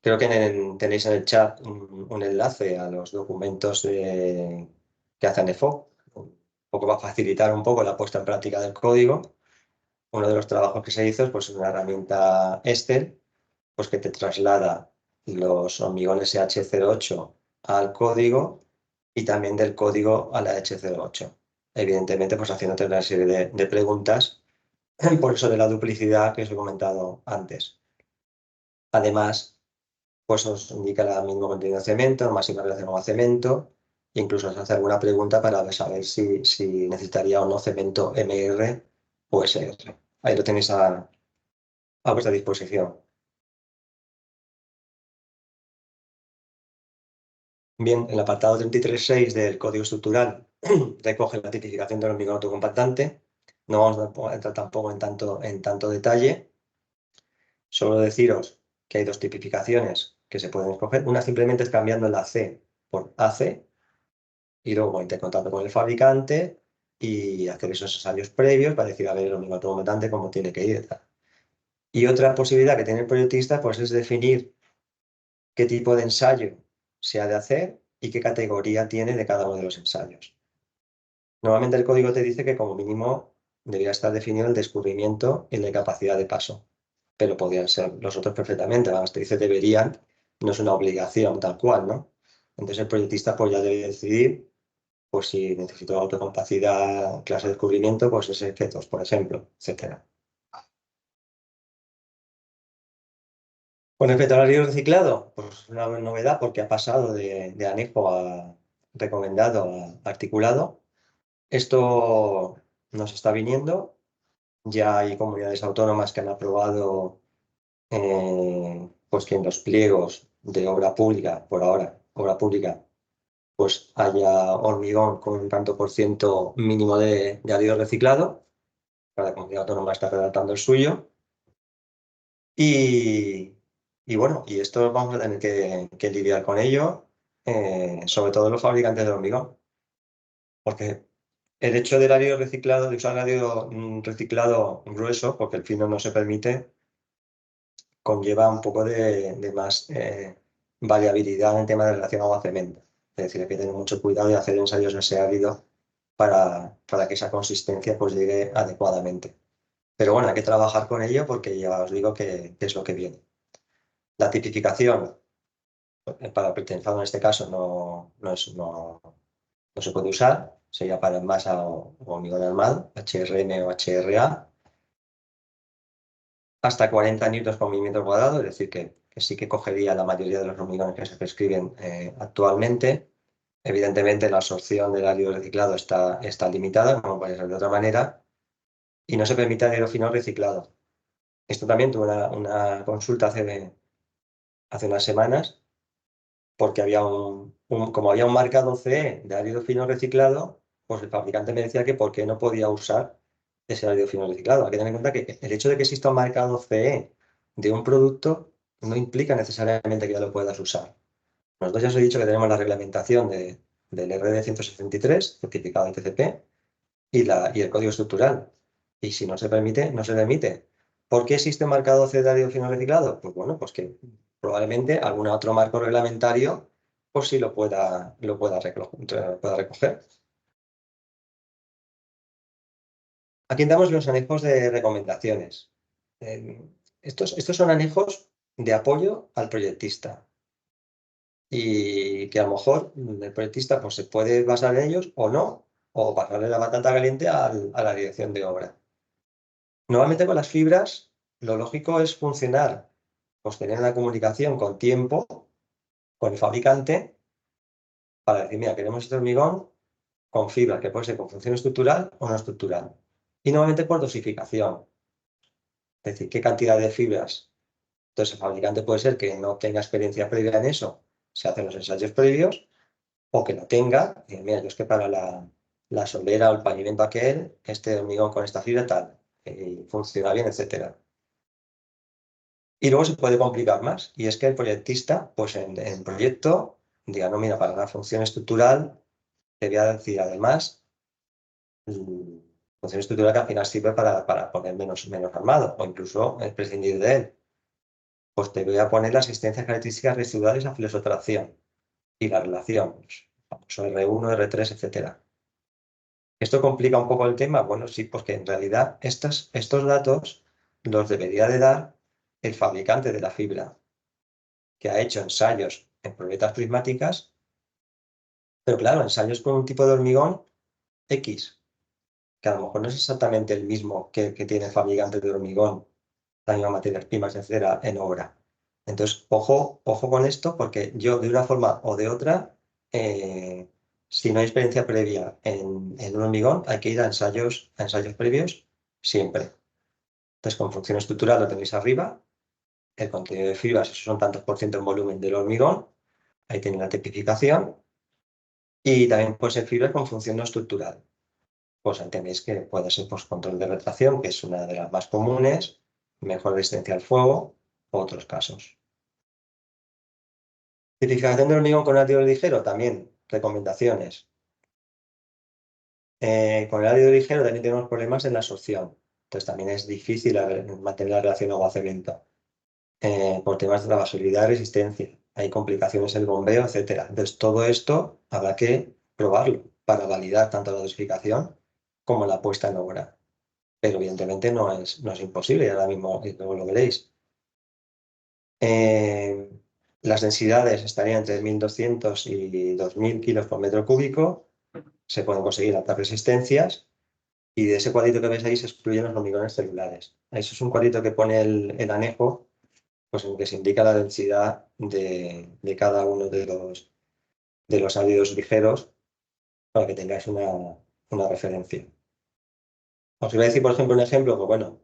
Creo que tenéis en el chat un enlace a los documentos que hacen EFOC, un poco para facilitar un poco la puesta en práctica del código. Uno de los trabajos que se hizo pues, es una herramienta Excel pues, que te traslada los hormigones H08 al código y también del código a la H08. Evidentemente, pues haciéndote una serie de preguntas por eso de la duplicidad que os he comentado antes. Además, pues os indica el mínimo contenido de cemento, máxima relación con cemento, e incluso os hace alguna pregunta para saber si necesitaría o no cemento MR o SR. Ahí lo tenéis a vuestra disposición. Bien, el apartado 33.6 del código estructural recoge la tipificación del hormigón autocompactante. No vamos a entrar tampoco en tanto detalle. Solo deciros que hay dos tipificaciones que se pueden escoger. Una simplemente es cambiando la C por AC y luego intercontacto con el fabricante y hacer esos ensayos previos para decir, a ver, el hormigón autocompactante cómo tiene que ir. Y otra posibilidad que tiene el proyectista pues, es definir qué tipo de ensayo se ha de hacer y qué categoría tiene de cada uno de los ensayos. Normalmente el código te dice que como mínimo debería estar definido el descubrimiento y la capacidad de paso, pero podrían ser los otros perfectamente. Vamos, te dice deberían, no es una obligación tal cual, ¿no? Entonces el proyectista pues ya debe decidir pues si necesito autocapacidad, clase de descubrimiento, pues ese F2, por ejemplo, etc. Con respecto al árido reciclado, pues una novedad porque ha pasado de anejo a recomendado a articulado. Esto nos está viniendo. Ya hay comunidades autónomas que han aprobado pues que en los pliegos de obra pública, por ahora, obra pública, pues haya hormigón con un tanto por ciento mínimo de árido reciclado. Cada comunidad autónoma está redactando el suyo. Y bueno, y esto vamos a tener que lidiar con ello, sobre todo los fabricantes de hormigón. Porque el hecho del árido reciclado, de usar árido reciclado grueso, porque el fino no se permite, conlleva un poco de más variabilidad en el tema de relación agua-cemento. Es decir, hay que tener mucho cuidado y hacer ensayos en ese árido para que esa consistencia pues llegue adecuadamente. Pero bueno, hay que trabajar con ello porque ya os digo que es lo que viene. La tipificación para el pretensado en este caso no se puede usar, sería para masa o hormigón armado, HRM o HRA, hasta 40 newtons por milímetro cuadrado, es decir, que sí que cogería la mayoría de los hormigones que se prescriben actualmente. Evidentemente, la absorción del ácido reciclado está limitada, como puede ser de otra manera, y no se permite ácido fino reciclado. Esto también tuve una consulta hace unas semanas, porque como había un marcado CE de ácido fino reciclado, pues el fabricante me decía que por qué no podía usar ese ácido fino reciclado. Hay que tener en cuenta que el hecho de que exista un marcado CE de un producto no implica necesariamente que ya lo puedas usar. Nosotros ya os he dicho que tenemos la reglamentación del RD 163, certificado de TCP, y el código estructural. Y si no se permite, no se permite. ¿Por qué existe un marcado C de ácido fino reciclado? Pues bueno, pues que probablemente algún otro marco reglamentario pues sí lo pueda recoger. Aquí damos los anejos de recomendaciones. Estos son anejos de apoyo al proyectista y que a lo mejor el proyectista pues, se puede basar en ellos o no, o pasarle la patata caliente a la dirección de obra. Normalmente con las fibras lo lógico es funcionar, pues tener una comunicación con tiempo con el fabricante para decir, mira, queremos este hormigón con fibra, que puede ser con función estructural o no estructural. Y normalmente por dosificación, es decir, qué cantidad de fibras. Entonces el fabricante puede ser que no tenga experiencia previa en eso, se hacen los ensayos previos, o que la tenga, y mira, yo es que para la solera o el pavimento aquel, este hormigón con esta fibra tal, y funciona bien, etcétera. Y luego se puede complicar más, y es que el proyectista, pues en el proyecto, diga, no, mira, para una función estructural, te voy a decir además, función estructural que al final sirve para poner menos armado, o incluso prescindir de él. Pues te voy a poner las existencias características residuales a flesotracción y la relación, pues, famoso R1, R3, etcétera. ¿Esto complica un poco el tema? Bueno, sí, porque en realidad estos datos los debería de dar el fabricante de la fibra, que ha hecho ensayos en probetas prismáticas, pero claro, ensayos con un tipo de hormigón X, que a lo mejor no es exactamente el mismo que tiene el fabricante de hormigón, las mismas materias primas, etcétera, en obra. Entonces, ojo con esto, porque yo de una forma o de otra, si no hay experiencia previa en un hormigón, hay que ir a ensayos previos siempre. Entonces, con función estructural lo tenéis arriba, el contenido de fibras, esos son tantos por ciento en volumen del hormigón, ahí tenéis la tipificación, y también puede ser fibras con función no estructural. Pues entendéis que puede ser pues, control de retracción, que es una de las más comunes, mejor resistencia al fuego, u otros casos. Tipificación del hormigón con ácido ligero, también recomendaciones. Con el ácido ligero también tenemos problemas en la absorción. Entonces también es difícil mantener la relación agua-cemento. Por temas de trabajabilidad y resistencia. Hay complicaciones en el bombeo, etcétera. Entonces todo esto habrá que probarlo para validar tanto la dosificación como la puesta en obra. Pero evidentemente no es imposible y ahora mismo luego lo veréis. Las densidades estarían entre 1.200 y 2.000 kilos por metro cúbico. Se pueden conseguir altas resistencias y de ese cuadrito que veis ahí se excluyen los hormigones celulares. Eso es un cuadrito que pone el anejo, pues en el que se indica la densidad de cada uno de los ácidos ligeros para que tengáis una referencia. Os iba a decir, por ejemplo, un ejemplo, pues bueno,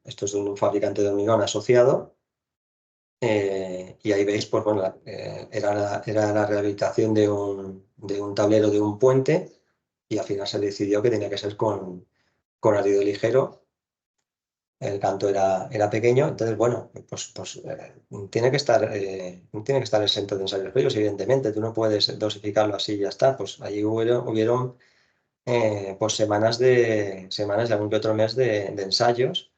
esto es de un fabricante de hormigón asociado. Y ahí veis, pues bueno, era la rehabilitación de un tablero de un puente y al final se decidió que tenía que ser con ácido ligero. El canto era pequeño, entonces bueno, pues tiene que estar exento de ensayos previos, evidentemente. Tú no puedes dosificarlo así y ya está. Pues allí hubieron pues semanas y algún que otro mes de ensayos,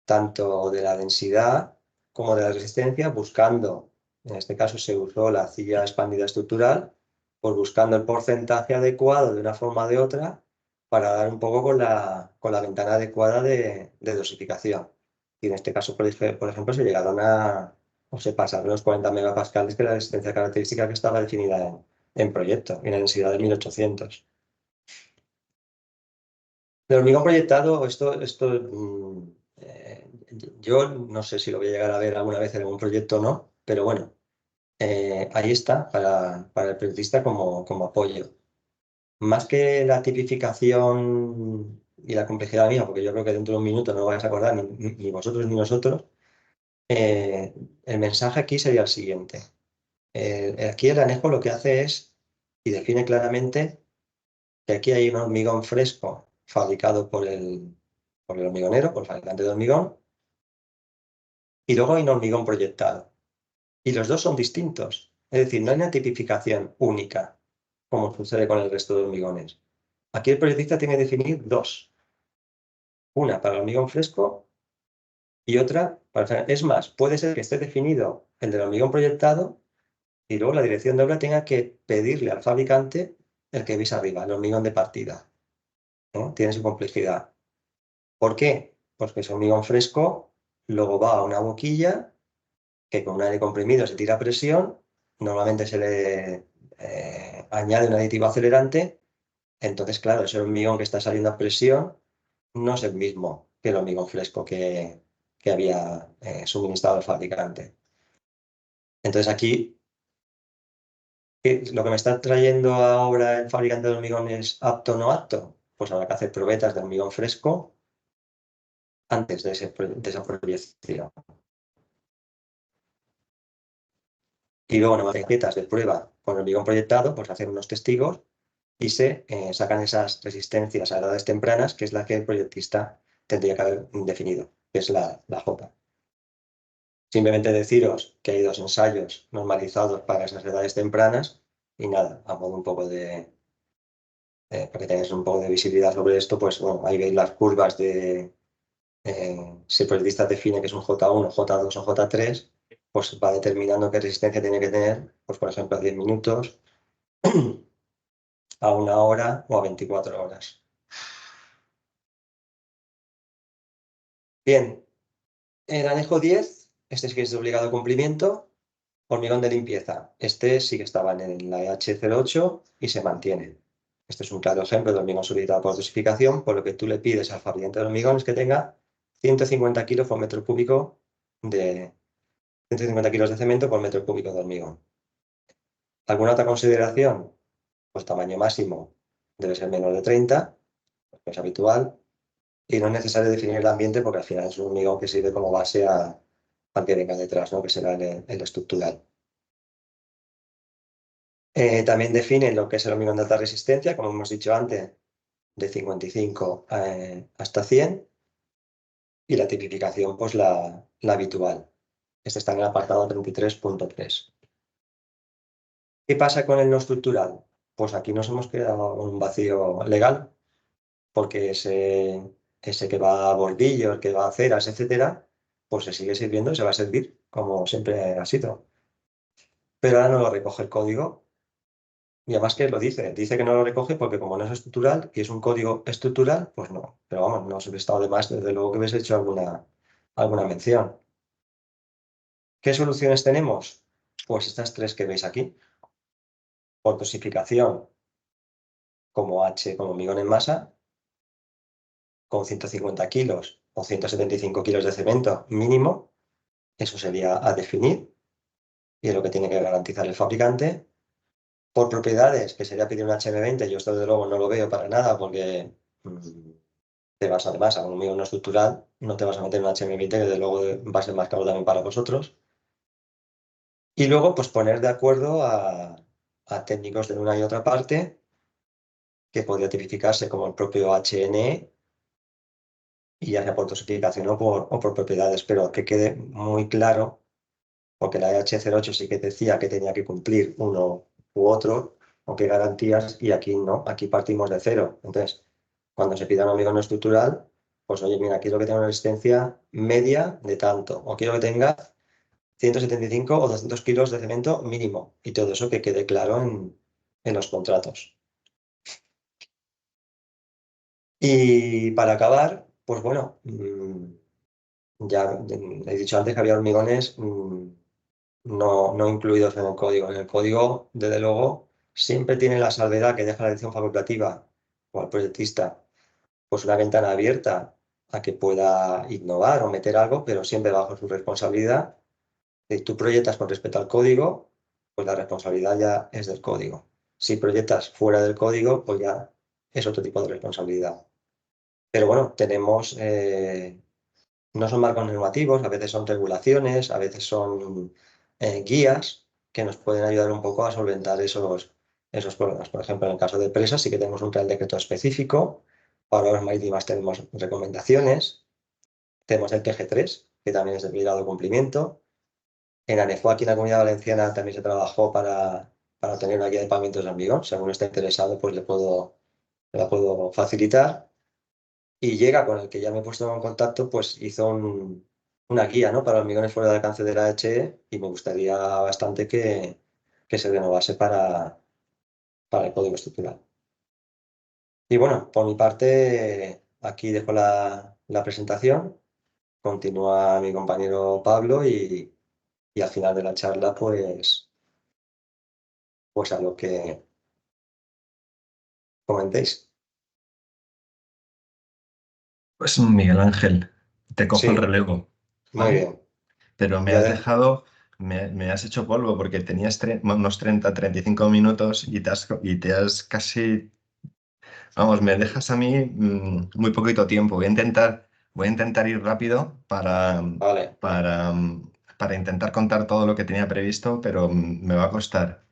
tanto de la densidad como de la resistencia, buscando, en este caso se usó la arcilla expandida estructural, pues buscando el porcentaje adecuado de una forma o de otra para dar un poco con la ventana adecuada de dosificación. Y en este caso, por ejemplo, se llegaron o se pasaron los 40 megapascales, que era la resistencia característica que estaba definida en proyecto, y la densidad de 1800. El hormigón proyectado, yo no sé si lo voy a llegar a ver alguna vez en algún proyecto o no, pero bueno, ahí está para el periodista como apoyo. Más que la tipificación y la complejidad mía, porque yo creo que dentro de un minuto no lo vais a acordar ni vosotros ni nosotros, el mensaje aquí sería el siguiente. Aquí el anejo lo que hace es, y define claramente, que aquí hay un hormigón fresco fabricado por el hormigonero, por el fabricante de hormigón, y luego hay un hormigón proyectado. Y los dos son distintos. Es decir, no hay una tipificación única, como sucede con el resto de hormigones. Aquí el proyectista tiene que definir dos. Una para el hormigón fresco y otra para... Es más, puede ser que esté definido el del hormigón proyectado y luego la dirección de obra tenga que pedirle al fabricante el que veis arriba, el hormigón de partida. ¿No? Tiene su complejidad. ¿Por qué? Porque ese hormigón fresco luego va a una boquilla que con un aire comprimido se tira a presión, normalmente se le añade un aditivo acelerante, entonces claro, ese hormigón que está saliendo a presión no es el mismo que el hormigón fresco que había suministrado el fabricante. Entonces aquí lo que me está trayendo ahora el fabricante de hormigón es apto o no apto, pues habrá que hacer probetas de hormigón fresco antes de esa proyección. Y luego en las maquetas de prueba con hormigón proyectado, pues hacer unos testigos y se sacan esas resistencias a edades tempranas, que es la que el proyectista tendría que haber definido, que es la J. Simplemente deciros que hay dos ensayos normalizados para esas edades tempranas y nada, a modo un poco para que tengáis un poco de visibilidad sobre esto, pues bueno, ahí veis las curvas de si el proyectista define que es un J1, J2 o J3, pues va determinando qué resistencia tiene que tener, pues por ejemplo a 10 minutos, a 1 hora o a 24 horas. Bien, el anejo 10, este sí que es de obligado cumplimiento. Hormigón de limpieza. Este sí que estaba en la EH08 y se mantiene. Este es un claro ejemplo de hormigón solicitado por dosificación, por lo que tú le pides al fabricante de hormigones que tenga 150 kilos por metro cúbico de 150 kilos de cemento por metro cúbico de hormigón. ¿Alguna otra consideración? Pues tamaño máximo debe ser menor de 30, que es habitual, y no es necesario definir el ambiente porque al final es un hormigón que sirve como base al que venga detrás, ¿no? Que será el estructural. También define lo que es el hormigón de alta resistencia, como hemos dicho antes, de 55 hasta 100, y la tipificación, pues la habitual. Este está en el apartado 33.3. ¿Qué pasa con el no estructural? Pues aquí nos hemos quedado un vacío legal, porque ese que va a bordillos, que va a aceras, etcétera, pues se sigue sirviendo y se va a servir, como siempre ha sido. Pero ahora no lo recoge el código. Y además que lo dice que no lo recoge porque como no es estructural y es un código estructural, pues no. Pero vamos, no os hubiera estado de más, desde luego que hubiese hecho alguna mención. ¿Qué soluciones tenemos? Pues estas tres que veis aquí. Por dosificación, como como hormigón en masa, con 150 kilos o 175 kilos de cemento mínimo. Eso sería a definir y es lo que tiene que garantizar el fabricante. Por propiedades, que sería pedir un HM20, yo esto desde luego no lo veo para nada porque te vas además a un hormigón no estructural, no te vas a meter en un HM20 que desde luego va a ser más caro también para vosotros. Y luego pues poner de acuerdo a técnicos de una y otra parte que podría tipificarse como el propio HNE y ya sea por dosificación o por propiedades, pero que quede muy claro, porque la EH08 sí que decía que tenía que cumplir uno u otro, o qué garantías, y aquí no, aquí partimos de cero. Entonces, cuando se pida un hormigón no estructural, pues oye, mira, quiero que tenga una resistencia media de tanto, o quiero que tenga 175 o 200 kilos de cemento mínimo, y todo eso que quede claro en los contratos. Y para acabar, pues bueno, ya he dicho antes que había hormigones no incluidos en el código. En el código, desde luego, siempre tiene la salvedad que deja la dirección facultativa o al proyectista pues una ventana abierta a que pueda innovar o meter algo, pero siempre bajo su responsabilidad. Si tú proyectas con respecto al código, pues la responsabilidad ya es del código. Si proyectas fuera del código, pues ya es otro tipo de responsabilidad. Pero bueno, tenemos, no son marcos normativos, a veces son regulaciones, a veces son guías que nos pueden ayudar un poco a solventar esos problemas. Por ejemplo, en el caso de empresas sí que tenemos un Real Decreto específico. Para obras marítimas tenemos recomendaciones. Tenemos el PG3, que también es de obligado cumplimiento. En ANEFO, aquí en la Comunidad Valenciana, también se trabajó para tener una guía de pagamentos de hormigón. Si alguno está interesado, pues le la puedo facilitar. Y llega con el que ya me he puesto en contacto, pues hizo una guía, ¿no? Para hormigones fuera del alcance de la HE y me gustaría bastante que se renovase para el código estructural. Y bueno, por mi parte, aquí dejo la presentación. Continúa mi compañero Pablo y al final de la charla, pues a lo que comentéis. Pues Miguel Ángel, te cojo el Sí, relevo, muy ¿vale? bien. Pero me Ya has dejado, me has hecho polvo porque tenías unos 30, 35 minutos y te has casi, vamos, me dejas a mí muy poquito tiempo. Voy a intentar ir rápido vale, para, para intentar contar todo lo que tenía previsto, pero me va a costar.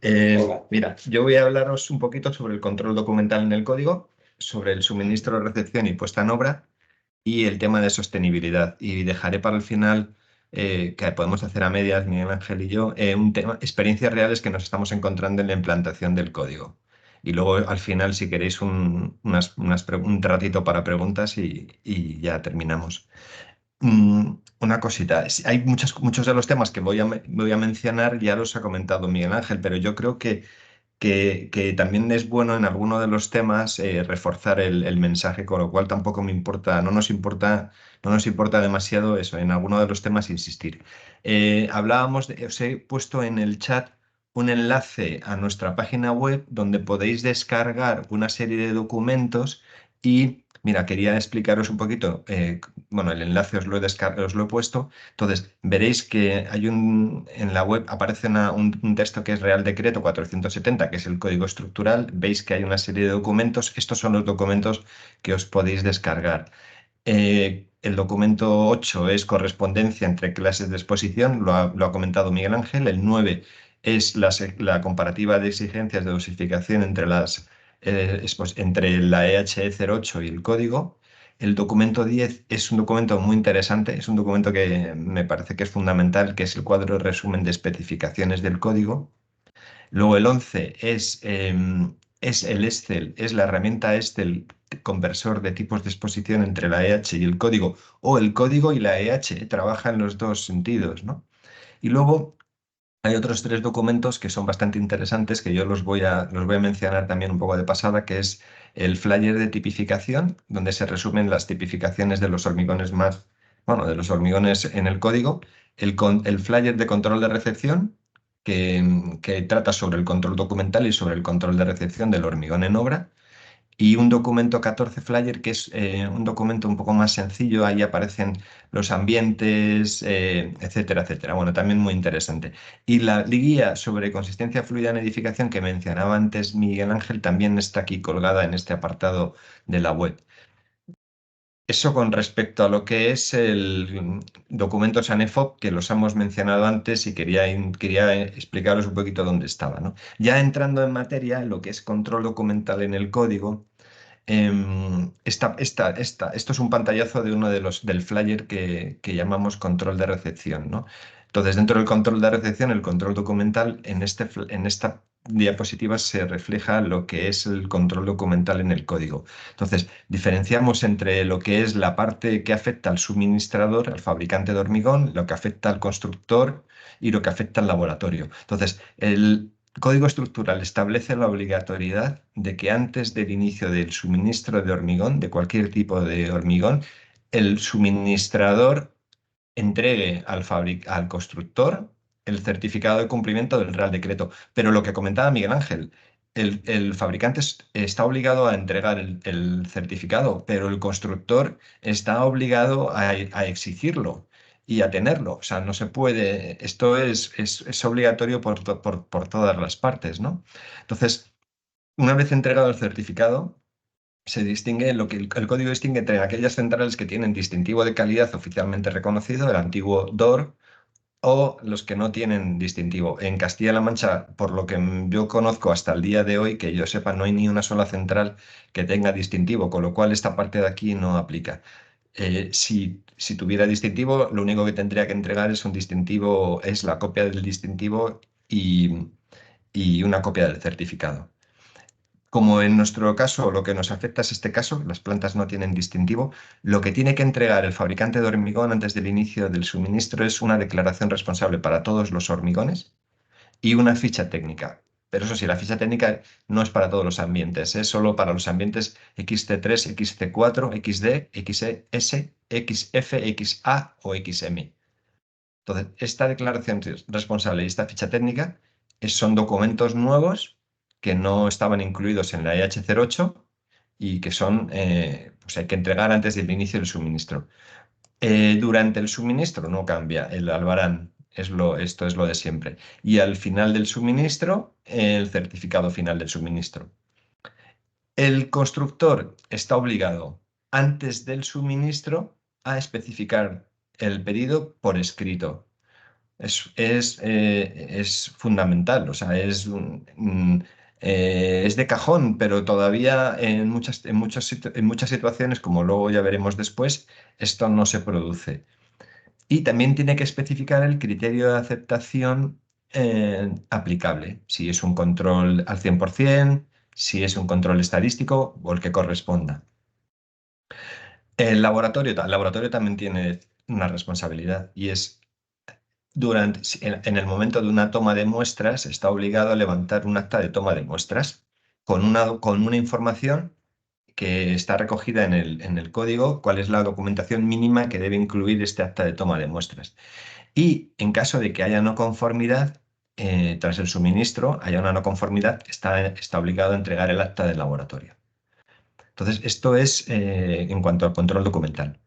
venga, Mira, yo voy a hablaros un poquito sobre el control documental en el código, sobre el suministro, recepción y puesta en obra y el tema de sostenibilidad. Y dejaré para el final, que podemos hacer a medias, Miguel Ángel y yo, un tema, experiencias reales que nos estamos encontrando en la implantación del código. Y luego al final, si queréis, un ratito para preguntas y ya terminamos. Una cosita, hay muchos de los temas que voy a mencionar, ya los ha comentado Miguel Ángel, pero yo creo que también es bueno en alguno de los temas reforzar el mensaje, con lo cual tampoco me importa, no nos importa demasiado eso, en alguno de los temas insistir. Os he puesto en el chat un enlace a nuestra página web donde podéis descargar una serie de documentos y, mira, quería explicaros un poquito, bueno, el enlace os lo he puesto. Entonces, veréis que en la web aparece un texto que es Real Decreto 470, que es el código estructural. Veis que hay una serie de documentos. Estos son los documentos que os podéis descargar. El documento 8 es correspondencia entre clases de exposición, lo ha comentado Miguel Ángel. El 9 es la comparativa de exigencias de dosificación entre la EHE 08 y el código. El documento 10 es un documento muy interesante, es un documento que me parece que es fundamental, que es el cuadro de resumen de especificaciones del código. Luego el 11 es el Excel, es la herramienta Excel conversor de tipos de exposición entre la EH y el código, o el código y la EH, trabaja en los dos sentidos, ¿no? Y luego hay otros tres documentos que son bastante interesantes, que yo los voy a mencionar también un poco de pasada, que es el flyer de tipificación, donde se resumen las tipificaciones de los hormigones bueno, de los hormigones en el código, el flyer de control de recepción, que trata sobre el control documental y sobre el control de recepción del hormigón en obra, y un documento 14 flyer, que es un documento un poco más sencillo. Ahí aparecen los ambientes, etcétera, etcétera. Bueno, también muy interesante. Y la guía sobre consistencia fluida en edificación que mencionaba antes Miguel Ángel también está aquí colgada en este apartado de la web. Eso con respecto a lo que es el documento SANEFOP, que los hemos mencionado antes y quería explicaros un poquito dónde estaba, ¿no? Ya entrando en materia, lo que es control documental en el código. Esto es un pantallazo de uno del flyer que llamamos control de recepción, ¿no? Entonces, dentro del control de recepción, el control documental, en esta diapositiva se refleja lo que es el control documental en el código. Entonces, diferenciamos entre lo que es la parte que afecta al suministrador, al fabricante de hormigón, lo que afecta al constructor y lo que afecta al laboratorio. Entonces, código estructural establece la obligatoriedad de que antes del inicio del suministro de hormigón, de cualquier tipo de hormigón, el suministrador entregue al constructor el certificado de cumplimiento del Real Decreto. Pero lo que comentaba Miguel Ángel, el fabricante está obligado a entregar el certificado, pero el constructor está obligado a exigirlo y a tenerlo. O sea, no se puede, esto es obligatorio por todas las partes, ¿no? Entonces, una vez entregado el certificado, se distingue lo que el código distingue entre aquellas centrales que tienen distintivo de calidad oficialmente reconocido, el antiguo DOR, o los que no tienen distintivo. En Castilla-La Mancha, por lo que yo conozco hasta el día de hoy, que yo sepa, no hay ni una sola central que tenga distintivo, con lo cual esta parte de aquí no aplica. Si tuviera distintivo, lo único que tendría que entregar es un distintivo, es la copia del distintivo y una copia del certificado. Como en nuestro caso lo que nos afecta es este caso, las plantas no tienen distintivo, lo que tiene que entregar el fabricante de hormigón antes del inicio del suministro es una declaración responsable para todos los hormigones y una ficha técnica. Pero eso sí, la ficha técnica no es para todos los ambientes, es solo para los ambientes XT3, XT4, XD, XS, XF, XA o XM. Entonces, esta declaración responsable y esta ficha técnica son documentos nuevos que no estaban incluidos en la EH08 y que son, pues hay que entregar antes del inicio del suministro. Durante el suministro no cambia, el albarán esto es lo de siempre. Y al final del suministro, el certificado final del suministro. El constructor está obligado antes del suministro a especificar el pedido por escrito. Es fundamental, o sea, es de cajón, pero todavía en muchas situaciones, como luego ya veremos después, esto no se produce. Y también tiene que especificar el criterio de aceptación aplicable, si es un control al 100%, si es un control estadístico o el que corresponda. El laboratorio también tiene una responsabilidad y es en el momento de una toma de muestras, está obligado a levantar un acta de toma de muestras con una información que está recogida en el código, cuál es la documentación mínima que debe incluir este acta de toma de muestras. Y en caso de que haya no conformidad, tras el suministro, haya una no conformidad, está obligado a entregar el acta del laboratorio. Entonces, esto es en cuanto al control documental.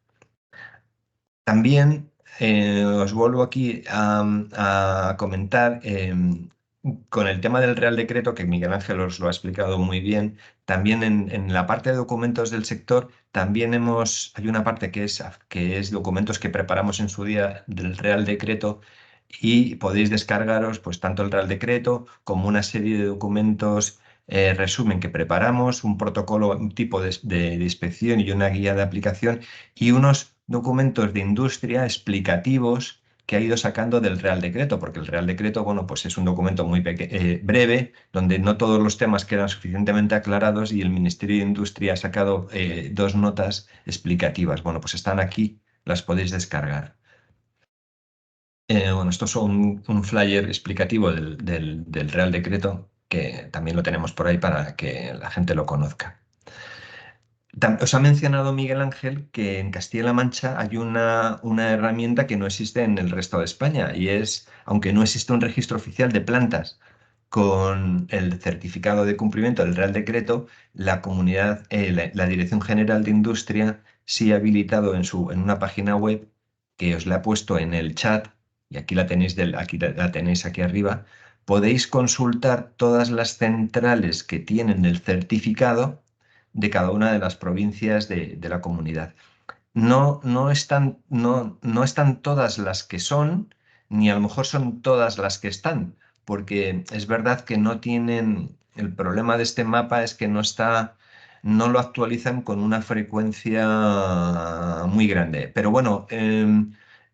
También os vuelvo aquí a comentar con el tema del Real Decreto, que Miguel Ángel os lo ha explicado muy bien. También en la parte de documentos del sector, también hay una parte que es documentos que preparamos en su día del Real Decreto y podéis descargaros pues tanto el Real Decreto como una serie de documentos resumen que preparamos, un protocolo, un tipo de inspección y una guía de aplicación y unos documentos de industria explicativos que ha ido sacando del Real Decreto, porque el Real Decreto, bueno, pues es un documento muy breve, donde no todos los temas quedan suficientemente aclarados y el Ministerio de Industria ha sacado 2 notas explicativas. Bueno, pues están aquí, las podéis descargar. Bueno, esto es un flyer explicativo del Real Decreto, que también lo tenemos por ahí para que la gente lo conozca. Os ha mencionado Miguel Ángel que en Castilla-La Mancha hay una herramienta que no existe en el resto de España y es, aunque no existe un registro oficial de plantas con el certificado de cumplimiento del Real Decreto, la comunidad, la Dirección General de Industria sí ha habilitado en una página web que os la he puesto en el chat y aquí la tenéis aquí arriba. Podéis consultar todas las centrales que tienen el certificado de cada una de las provincias de la comunidad. No están todas las que son, ni a lo mejor son todas las que están, porque es verdad que no tienen, el problema de este mapa es que no lo actualizan con una frecuencia muy grande. Pero bueno,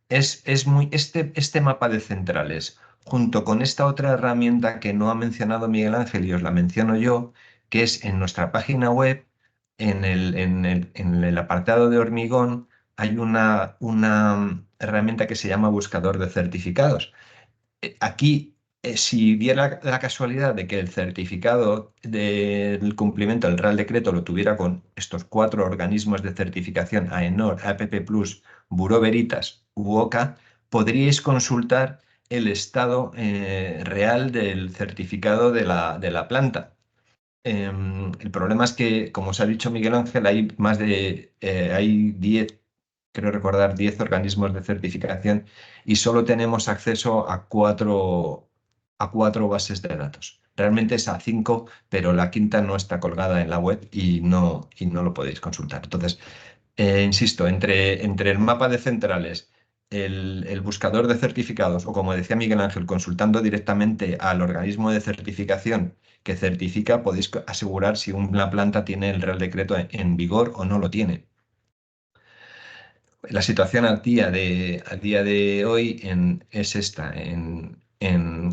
este mapa de centrales, junto con esta otra herramienta que no ha mencionado Miguel Ángel y os la menciono yo, que es en nuestra página web, en el apartado de hormigón, hay una herramienta que se llama buscador de certificados. Aquí si diera la casualidad de que el certificado del cumplimiento del Real Decreto lo tuviera con estos 4 organismos de certificación, AENOR, APP+, Bureau Veritas u OCA, podríais consultar el estado real del certificado de la planta. El problema es que, como os ha dicho Miguel Ángel, hay 10, creo recordar, 10 organismos de certificación y solo tenemos acceso a 4 bases de datos. Realmente es a 5, pero la quinta no está colgada en la web y no lo podéis consultar. Entonces, insisto, entre el mapa de centrales, el buscador de certificados o, como decía Miguel Ángel, consultando directamente al organismo de certificación que certifica, podéis asegurar si una planta tiene el Real Decreto en vigor o no lo tiene. La situación al día de hoy es esta, en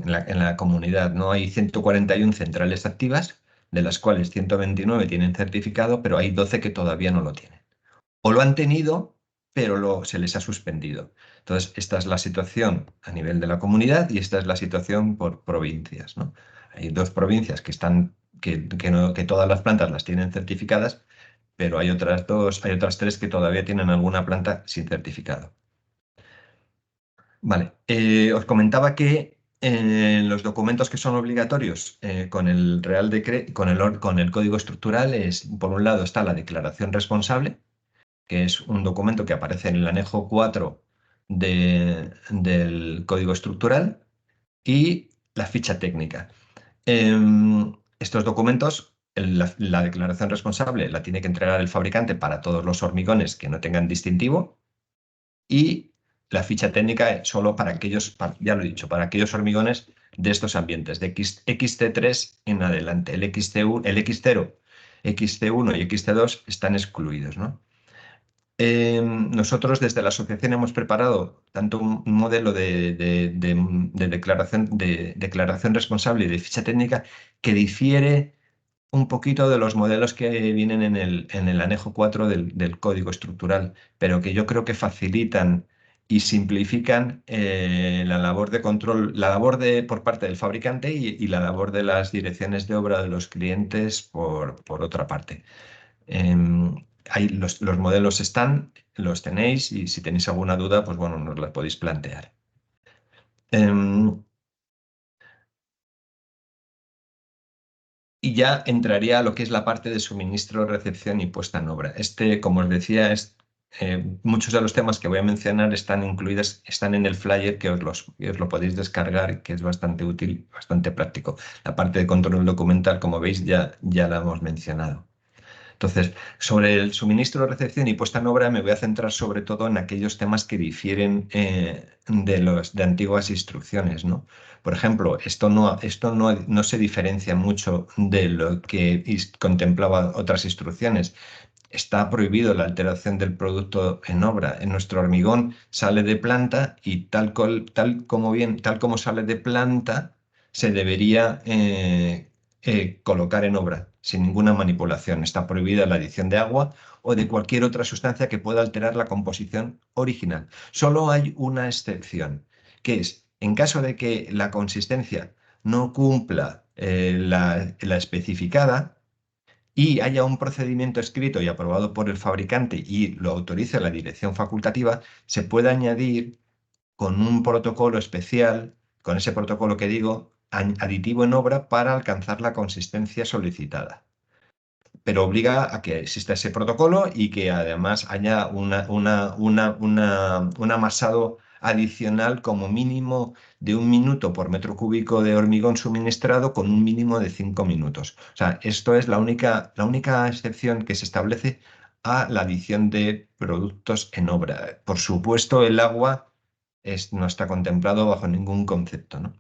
la comunidad. No hay 141 centrales activas, de las cuales 129 tienen certificado, pero hay 12 que todavía no lo tienen. O lo han tenido, pero se les ha suspendido. Entonces, esta es la situación a nivel de la comunidad y esta es la situación por provincias, ¿no? Hay 2 provincias que todas las plantas las tienen certificadas, pero hay otras 3 que todavía tienen alguna planta sin certificado. Vale, os comentaba que los documentos que son obligatorios con el Real Decreto, con el Código Estructural, por un lado está la declaración responsable, que es un documento que aparece en el anejo 4 del Código Estructural, y la ficha técnica. Estos documentos, la declaración responsable la tiene que entregar el fabricante para todos los hormigones que no tengan distintivo, y la ficha técnica es solo para aquellos, ya lo he dicho, para aquellos hormigones de estos ambientes, de XT3 en adelante. El XT1, el X0, XT1 y XT2 están excluidos, ¿no? Nosotros desde la asociación hemos preparado tanto un modelo de declaración responsable y de ficha técnica que difiere un poquito de los modelos que vienen en el anejo 4 del Código Estructural, pero que yo creo que facilitan y simplifican la labor de control, por parte del fabricante y la labor de las direcciones de obra de los clientes por otra parte. Los modelos los tenéis, y si tenéis alguna duda, pues bueno, nos la podéis plantear. Y ya entraría a lo que es la parte de suministro, recepción y puesta en obra. Como os decía, muchos de los temas que voy a mencionar están en el flyer que os lo podéis descargar, que es bastante útil, bastante práctico. La parte de control documental, como veis, ya la hemos mencionado. Entonces, sobre el suministro, recepción y puesta en obra me voy a centrar sobre todo en aquellos temas que difieren de antiguas instrucciones, ¿no? Por ejemplo, esto no se diferencia mucho de lo que contemplaba otras instrucciones. Está prohibido la alteración del producto en obra. En nuestro hormigón sale de planta y tal como sale de planta, se debería colocar en obra sin ninguna manipulación. Está prohibida la adición de agua o de cualquier otra sustancia que pueda alterar la composición original. Solo hay una excepción, que es en caso de que la consistencia no cumpla la especificada y haya un procedimiento escrito y aprobado por el fabricante y lo autorice la dirección facultativa, se puede añadir con un protocolo especial, con ese protocolo que digo, aditivo en obra para alcanzar la consistencia solicitada. Pero obliga a que exista ese protocolo y que además haya un amasado adicional como mínimo de 1 minuto por metro cúbico de hormigón suministrado, con un mínimo de 5 minutos. O sea, esto es la única excepción que se establece a la adición de productos en obra. Por supuesto, el agua no está contemplado bajo ningún concepto, ¿no?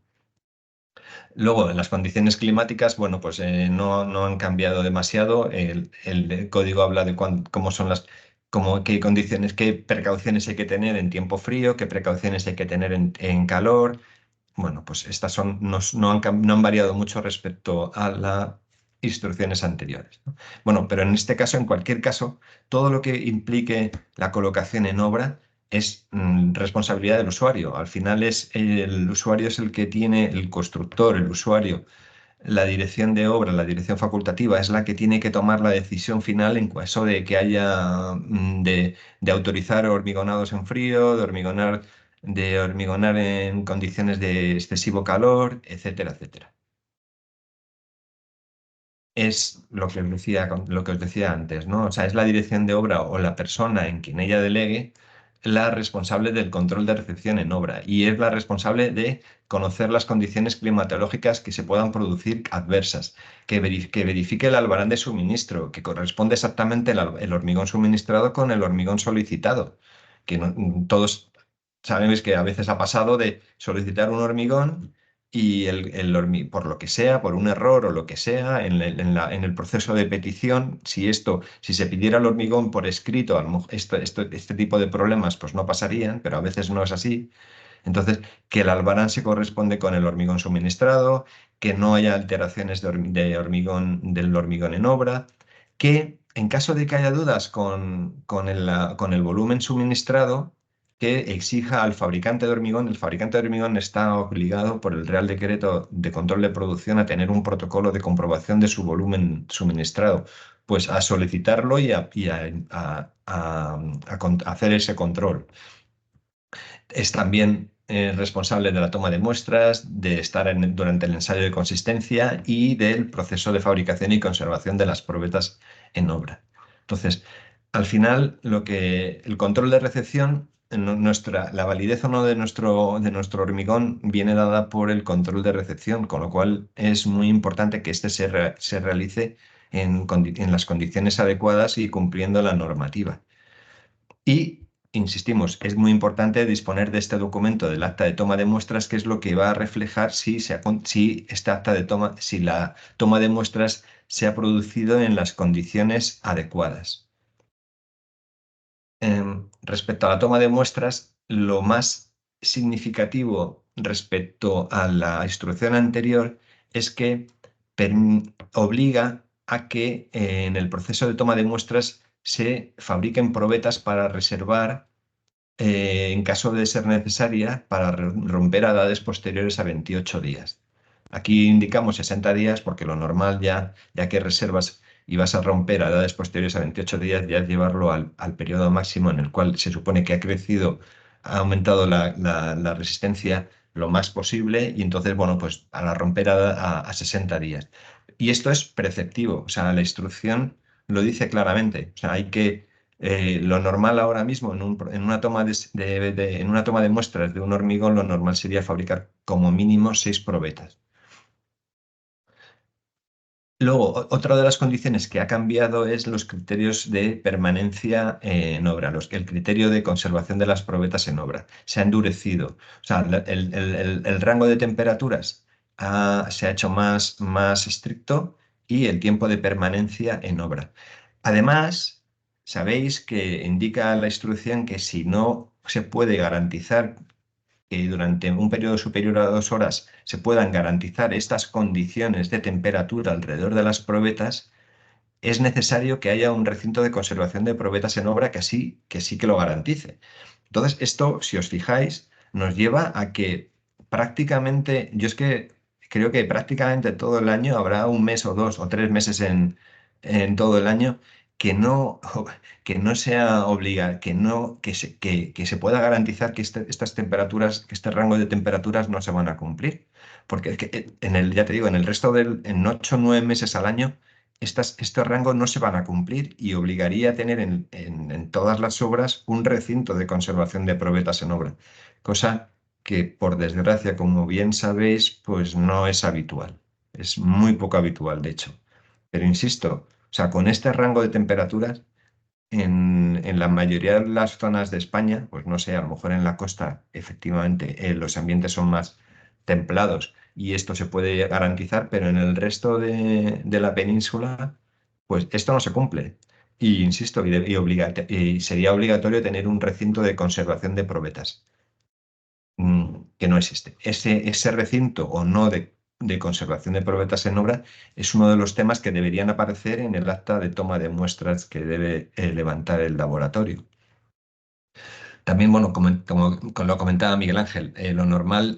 Luego, en las condiciones climáticas, bueno, pues no han cambiado demasiado. El código habla de cómo son qué condiciones, qué precauciones hay que tener en tiempo frío, qué precauciones hay que tener en calor. Bueno, pues estas no han variado mucho respecto a las instrucciones anteriores, ¿no? Bueno, pero en este caso, en cualquier caso, todo lo que implique la colocación en obra es responsabilidad del usuario. Al final el usuario es el que tiene, el constructor, el usuario, la dirección de obra, la dirección facultativa, es la que tiene que tomar la decisión final en caso de que haya de autorizar hormigonados en frío, de hormigonar en condiciones de excesivo calor, etcétera, etcétera. Es lo que os decía antes, ¿no? O sea, es la dirección de obra o la persona en quien ella delegue la responsable del control de recepción en obra y es la responsable de conocer las condiciones climatológicas que se puedan producir adversas, que verifique el albarán de suministro, que corresponde exactamente el hormigón suministrado con el hormigón solicitado, que todos sabemos que a veces ha pasado de solicitar un hormigón y por lo que sea, por un error o lo que sea, en el proceso de petición, si se pidiera el hormigón por escrito, a lo mejor este tipo de problemas pues no pasarían, pero a veces no es así. Entonces, que el albarán se corresponde con el hormigón suministrado, que no haya alteraciones del hormigón en obra, que en caso de que haya dudas con el volumen suministrado, que exija al fabricante de hormigón. El fabricante de hormigón está obligado por el Real Decreto de Control de Producción a tener un protocolo de comprobación de su volumen suministrado, pues a solicitarlo y a hacer ese control. Es también responsable de la toma de muestras, de estar durante el ensayo de consistencia y del proceso de fabricación y conservación de las probetas en obra. Entonces, al final, el control de recepción, la validez o no de nuestro hormigón viene dada por el control de recepción, con lo cual es muy importante que este se realice en las condiciones adecuadas y cumpliendo la normativa. Y, insistimos, es muy importante disponer de este documento del acta de toma de muestras, que es lo que va a reflejar si la toma de muestras se ha producido en las condiciones adecuadas. Respecto a la toma de muestras, lo más significativo respecto a la instrucción anterior es que obliga a que en el proceso de toma de muestras se fabriquen probetas para reservar, en caso de ser necesaria, para romper a edades posteriores a 28 días. Aquí indicamos 60 días porque lo normal ya que reservas y vas a romper a edades posteriores a 28 días, ya es llevarlo al periodo máximo en el cual se supone que ha aumentado la resistencia lo más posible y entonces, bueno, pues a la romper a 60 días. Y esto es preceptivo, o sea, la instrucción lo dice claramente, o sea, lo normal ahora mismo en una toma de muestras de un hormigón, lo normal sería fabricar como mínimo 6 probetas. Luego, otra de las condiciones que ha cambiado es los criterios de permanencia en obra, el criterio de conservación de las probetas en obra. Se ha endurecido. O sea, el rango de temperaturas se ha hecho más estricto y el tiempo de permanencia en obra. Además, sabéis que indica la instrucción que si no se puede garantizar que durante un periodo superior a 2 horas se puedan garantizar estas condiciones de temperatura alrededor de las probetas, es necesario que haya un recinto de conservación de probetas en obra que sí que lo garantice. Entonces, esto, si os fijáis, nos lleva a que prácticamente, yo es que creo que prácticamente todo el año habrá un mes o 2 o 3 meses en todo el año que no, que no sea obligado, que se pueda garantizar que estas temperaturas, que este rango de temperaturas no se van a cumplir. Porque es que ya te digo, en el resto en 8 o 9 meses al año, este rango no se van a cumplir y obligaría a tener en todas las obras un recinto de conservación de probetas en obra, cosa que, por desgracia, como bien sabéis, pues no es habitual. Es muy poco habitual, de hecho. Pero insisto, o sea, con este rango de temperaturas, en la mayoría de las zonas de España, pues no sé, a lo mejor en la costa, efectivamente, los ambientes son más templados y esto se puede garantizar, pero en el resto de la península, pues esto no se cumple. Y insisto, y sería obligatorio tener un recinto de conservación de probetas, que no existe. Ese recinto o no de conservación de probetas en obra es uno de los temas que deberían aparecer en el acta de toma de muestras que debe levantar el laboratorio. También, bueno, como lo comentaba Miguel Ángel, lo normal,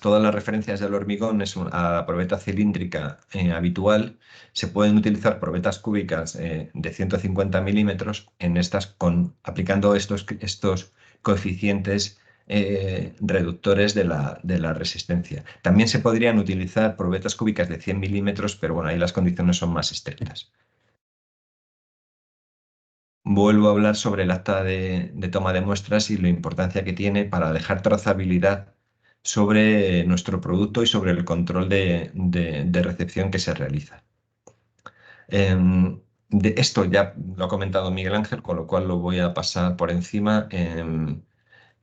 todas las referencias del hormigón a la probeta cilíndrica habitual. Se pueden utilizar probetas cúbicas de 150 milímetros aplicando estos coeficientes reductores de la resistencia. También se podrían utilizar probetas cúbicas de 100 milímetros, pero bueno, ahí las condiciones son más estrictas. Vuelvo a hablar sobre el acta de toma de muestras y la importancia que tiene para dejar trazabilidad sobre nuestro producto y sobre el control de recepción que se realiza. De esto ya lo ha comentado Miguel Ángel, con lo cual lo voy a pasar por encima.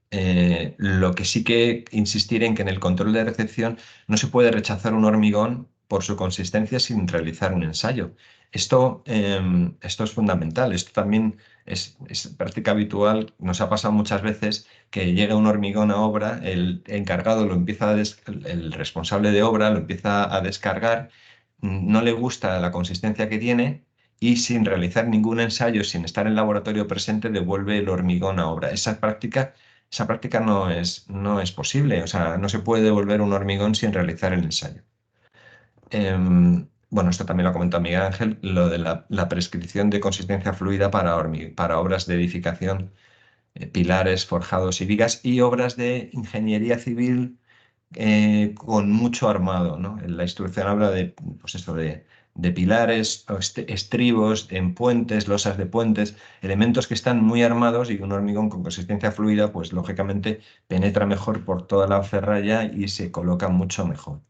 Lo que sí que insistir en que en el control de recepción no se puede rechazar un hormigón por su consistencia sin realizar un ensayo. Esto es fundamental. Esto también es práctica habitual. Nos ha pasado muchas veces que llega un hormigón a obra, el encargado el responsable de obra lo empieza a descargar, no le gusta la consistencia que tiene y sin realizar ningún ensayo, sin estar en laboratorio presente, devuelve el hormigón a obra. Esa práctica no es posible, o sea, no se puede devolver un hormigón sin realizar el ensayo. Bueno, esto también lo ha comentado Miguel Ángel, lo de la prescripción de consistencia fluida para obras de edificación, pilares, forjados y vigas, y obras de ingeniería civil con mucho armado, ¿no? La instrucción habla de, pues esto de pilares, estribos en puentes, losas de puentes, elementos que están muy armados, y un hormigón con consistencia fluida, pues lógicamente penetra mejor por toda la ferralla y se coloca mucho mejor.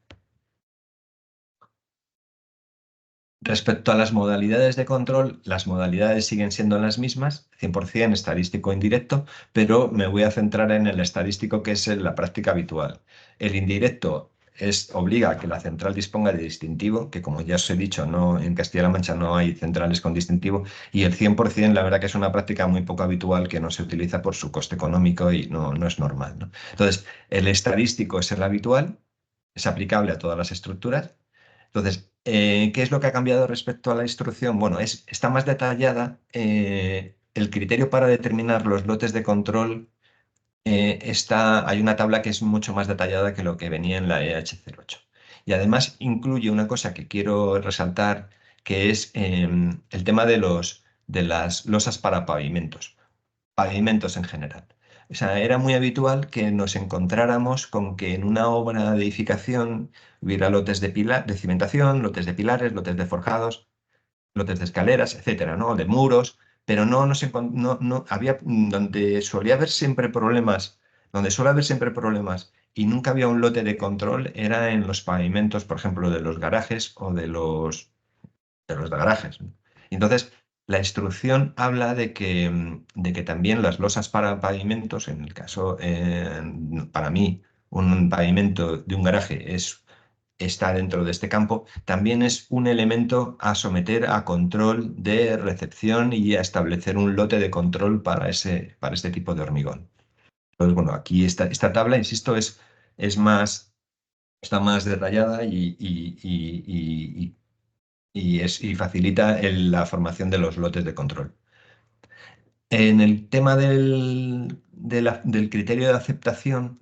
Respecto a las modalidades de control, las modalidades siguen siendo las mismas, 100% estadístico indirecto, pero me voy a centrar en el estadístico, que es la práctica habitual. El indirecto obliga a que la central disponga de distintivo, que como ya os he dicho, en Castilla-La Mancha no hay centrales con distintivo, y el 100% la verdad que es una práctica muy poco habitual, que no se utiliza por su coste económico y no es normal, ¿no? Entonces, el estadístico es el habitual, es aplicable a todas las estructuras. Entonces, ¿qué es lo que ha cambiado respecto a la instrucción? Bueno, está más detallada. El criterio para determinar los lotes de control, hay una tabla que es mucho más detallada que lo que venía en la EH08. Y además incluye una cosa que quiero resaltar, que es el tema de las losas para pavimentos en general. O sea, era muy habitual que nos encontráramos con que en una obra de edificación hubiera lotes de cimentación, lotes de pilares, lotes de forjados, lotes de escaleras, etcétera, ¿no? De muros, pero no había donde suele haber siempre problemas y nunca había un lote de control, era en los pavimentos, por ejemplo, de los garajes o de los garajes, ¿no? Entonces, la instrucción habla de que también las losas para pavimentos, en el caso, para mí, un pavimento de un garaje está dentro de este campo, también es un elemento a someter a control de recepción y a establecer un lote de control para este tipo de hormigón. Entonces, bueno, aquí esta tabla, insisto, está más detallada y facilita la formación de los lotes de control. En el tema del criterio de aceptación,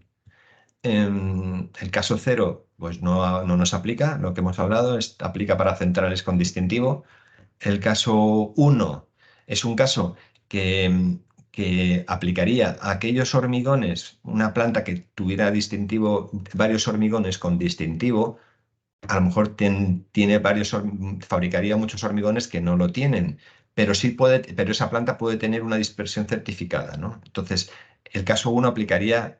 el caso 0 pues no nos aplica, lo que hemos hablado, aplica para centrales con distintivo. El caso 1 es un caso que aplicaría a aquellos hormigones, una planta que tuviera varios hormigones con distintivo. A lo mejor fabricaría muchos hormigones que no lo tienen, pero pero esa planta puede tener una dispersión certificada, ¿no? Entonces, el caso 1 aplicaría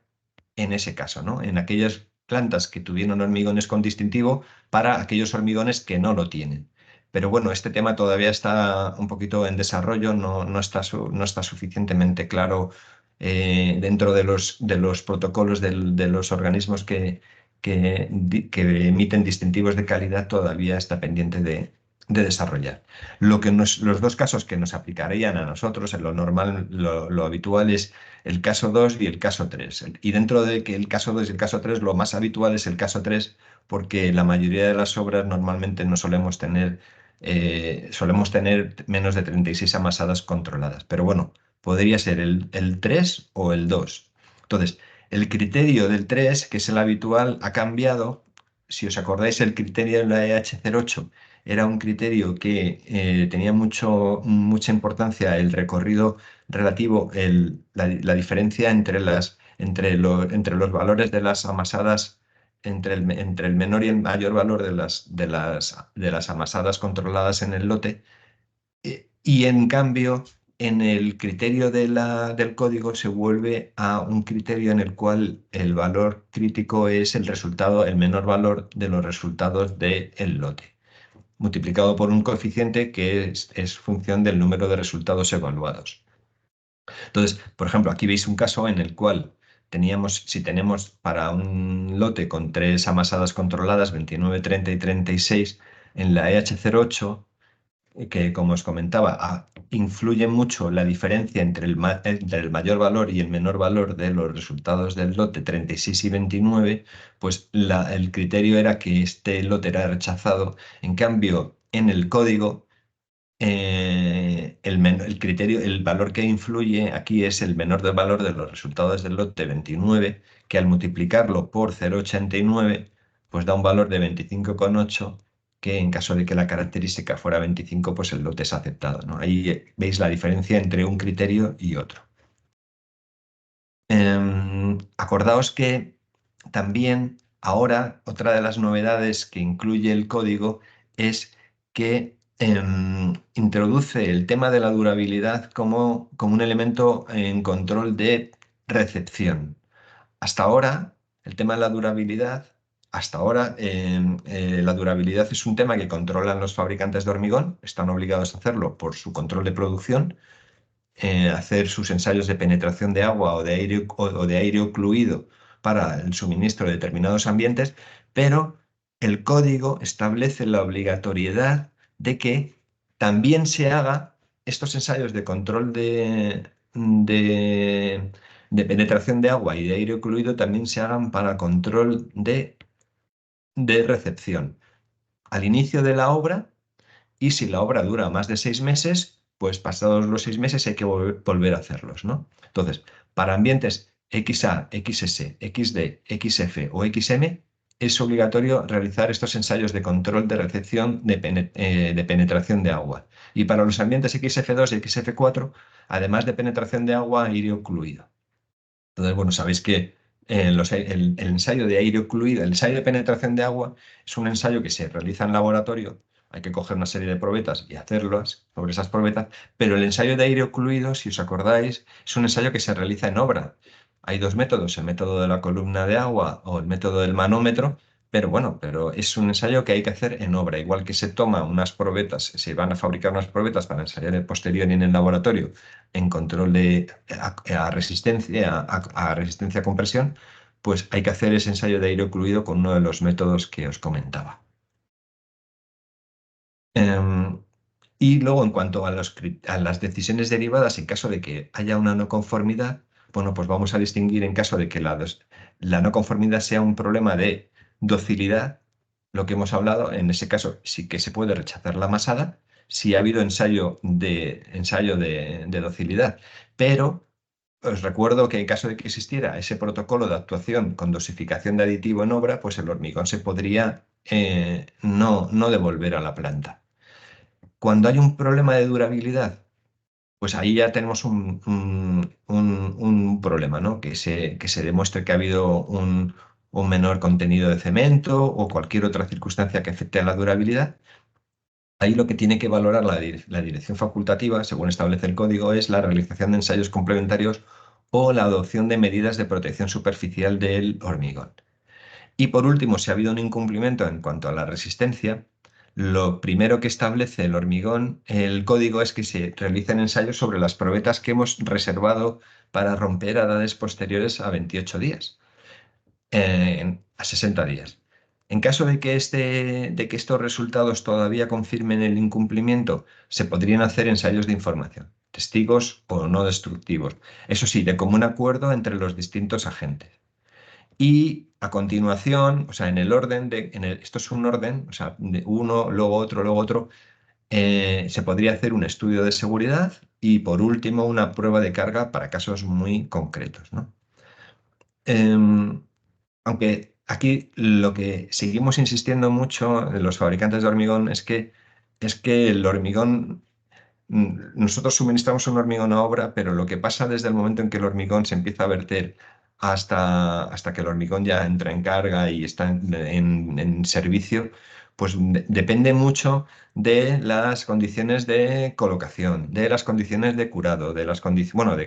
en ese caso, ¿no? En aquellas plantas que tuvieron hormigones con distintivo para aquellos hormigones que no lo tienen. Pero bueno, este tema todavía está un poquito en desarrollo, no está suficientemente claro dentro de los protocolos de los organismos que emiten distintivos de calidad, todavía está pendiente de desarrollar. Los dos casos que nos aplicarían a nosotros, en lo normal, lo habitual es el caso 2 y el caso 3. Y dentro de que el caso 2 y el caso 3, lo más habitual es el caso 3, porque la mayoría de las obras normalmente no solemos tener menos de 36 amasadas controladas. Pero bueno, podría ser el 3 o el 2. Entonces, el criterio del 3, que es el habitual, ha cambiado. Si os acordáis, el criterio de la EH08 era un criterio que tenía mucha importancia el recorrido relativo, la diferencia entre los valores de las amasadas, entre el menor y el mayor valor de las amasadas controladas en el lote. Y en cambio, en el criterio del código se vuelve a un criterio en el cual el valor crítico es el resultado, el menor valor de los resultados del lote, multiplicado por un coeficiente que es función del número de resultados evaluados. Entonces, por ejemplo, aquí veis un caso en el cual si tenemos para un lote con 3 amasadas controladas, 29, 30 y 36, en la EH08, que como os comentaba, influye mucho la diferencia entre el mayor valor y el menor valor de los resultados del lote 36 y 29, pues el criterio era que este lote era rechazado. En cambio, en el código, el valor que influye aquí es el menor del valor de los resultados del lote 29, que al multiplicarlo por 0,89, pues da un valor de 25,8, que en caso de que la característica fuera 25, pues el lote es aceptado, ¿no? Ahí veis la diferencia entre un criterio y otro. Acordaos que también ahora otra de las novedades que incluye el código es que introduce el tema de la durabilidad como un elemento en control de recepción. Hasta ahora, el tema de la durabilidad, la durabilidad es un tema que controlan los fabricantes de hormigón, están obligados a hacerlo por su control de producción, hacer sus ensayos de penetración de agua o de aire ocluido para el suministro de determinados ambientes, pero el código establece la obligatoriedad de que también se haga estos ensayos de control de penetración de agua y de aire ocluido, también se hagan para control de recepción al inicio de la obra. Y si la obra dura más de 6 meses, pues pasados los 6 meses hay que volver a hacerlos, ¿no? Entonces, para ambientes XA, XS, XD, XF o XM, es obligatorio realizar estos ensayos de control de recepción de penetración de agua. Y para los ambientes XF2 y XF4, además de penetración de agua, aire ocluido. Entonces, bueno, sabéis que el ensayo de aire ocluido, el ensayo de penetración de agua, es un ensayo que se realiza en laboratorio. Hay que coger una serie de probetas y hacerlas sobre esas probetas, pero el ensayo de aire ocluido, si os acordáis, es un ensayo que se realiza en obra. Hay dos métodos, el método de la columna de agua o el método del manómetro, pero es un ensayo que hay que hacer en obra. Igual que se toma unas probetas, se van a fabricar unas probetas para ensayar el posterior y en el laboratorio en control a resistencia a compresión, pues hay que hacer ese ensayo de aire ocluido con uno de los métodos que os comentaba. Y luego, en cuanto a las decisiones derivadas, en caso de que haya una no conformidad, bueno, pues vamos a distinguir en caso de que la no conformidad sea un problema de docilidad, lo que hemos hablado, en ese caso sí que se puede rechazar la masada si ha habido ensayo de docilidad. Pero os recuerdo que en caso de que existiera ese protocolo de actuación con dosificación de aditivo en obra, pues el hormigón se podría no devolver a la planta. Cuando hay un problema de durabilidad, pues ahí ya tenemos un problema, ¿no? Que se demuestre que ha habido un menor contenido de cemento o cualquier otra circunstancia que afecte a la durabilidad. Ahí lo que tiene que valorar la dirección facultativa, según establece el código, es la realización de ensayos complementarios o la adopción de medidas de protección superficial del hormigón. Y por último, si ha habido un incumplimiento en cuanto a la resistencia, lo primero que establece el código, es que se realicen ensayos sobre las probetas que hemos reservado para romper a edades posteriores a 28 días, a 60 días. En caso de que estos resultados todavía confirmen el incumplimiento, se podrían hacer ensayos de información, testigos o no destructivos. Eso sí, de común acuerdo entre los distintos agentes. Y a continuación, o sea, en el orden esto es un orden, o sea, de uno, luego otro, se podría hacer un estudio de seguridad y, por último, una prueba de carga para casos muy concretos, ¿no? Aunque aquí lo que seguimos insistiendo mucho en los fabricantes de hormigón es que el hormigón, nosotros suministramos un hormigón a obra, pero lo que pasa desde el momento en que el hormigón se empieza a verter hasta que el hormigón ya entra en carga y está en servicio, pues depende mucho de las condiciones de colocación, de las condiciones de curado, de las condiciones, bueno,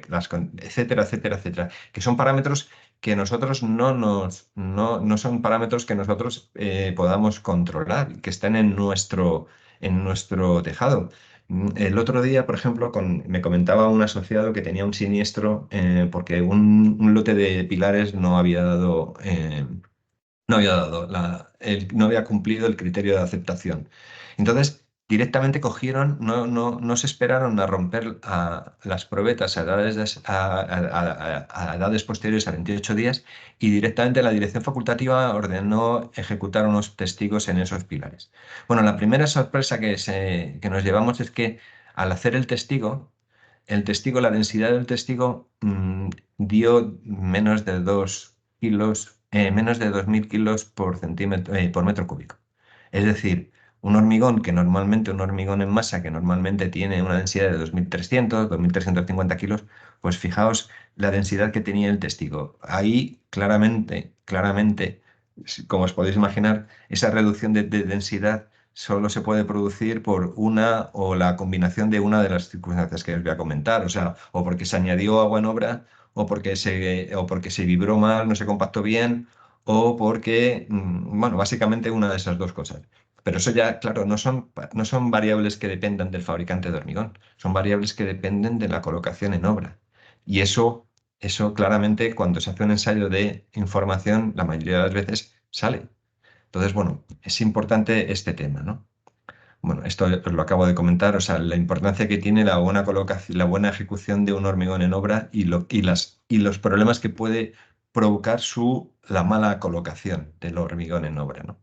etcétera, etcétera, etcétera, que son parámetros que nosotros no son parámetros que nosotros podamos controlar, que estén en nuestro tejado. El otro día, por ejemplo, me comentaba un asociado que tenía un siniestro porque un lote de pilares no había cumplido el criterio de aceptación. Entonces, directamente cogieron, no se esperaron a romper las probetas a edades posteriores a 28 días y directamente la dirección facultativa ordenó ejecutar unos testigos en esos pilares. Bueno, la primera sorpresa que nos llevamos es que al hacer la densidad del testigo dio menos de 2 kilos, menos de 2.000 kilos por metro cúbico. Es decir, un hormigón en masa que normalmente tiene una densidad de 2.300, 2.350 kilos, pues fijaos la densidad que tenía el testigo. Ahí claramente, como os podéis imaginar, esa reducción de densidad solo se puede producir por una o la combinación de una de las circunstancias que os voy a comentar, o sea, o porque se añadió agua en obra, o porque se vibró mal, no se compactó bien, o porque, bueno, básicamente una de esas dos cosas. Pero eso ya, claro, no son variables que dependan del fabricante de hormigón, son variables que dependen de la colocación en obra. Y eso claramente cuando se hace un ensayo de información, la mayoría de las veces sale. Entonces, bueno, es importante este tema, ¿no? Bueno, esto os lo acabo de comentar, o sea, la importancia que tiene la buena colocación, la buena ejecución de un hormigón en obra y los problemas que puede provocar la mala colocación del hormigón en obra, ¿no?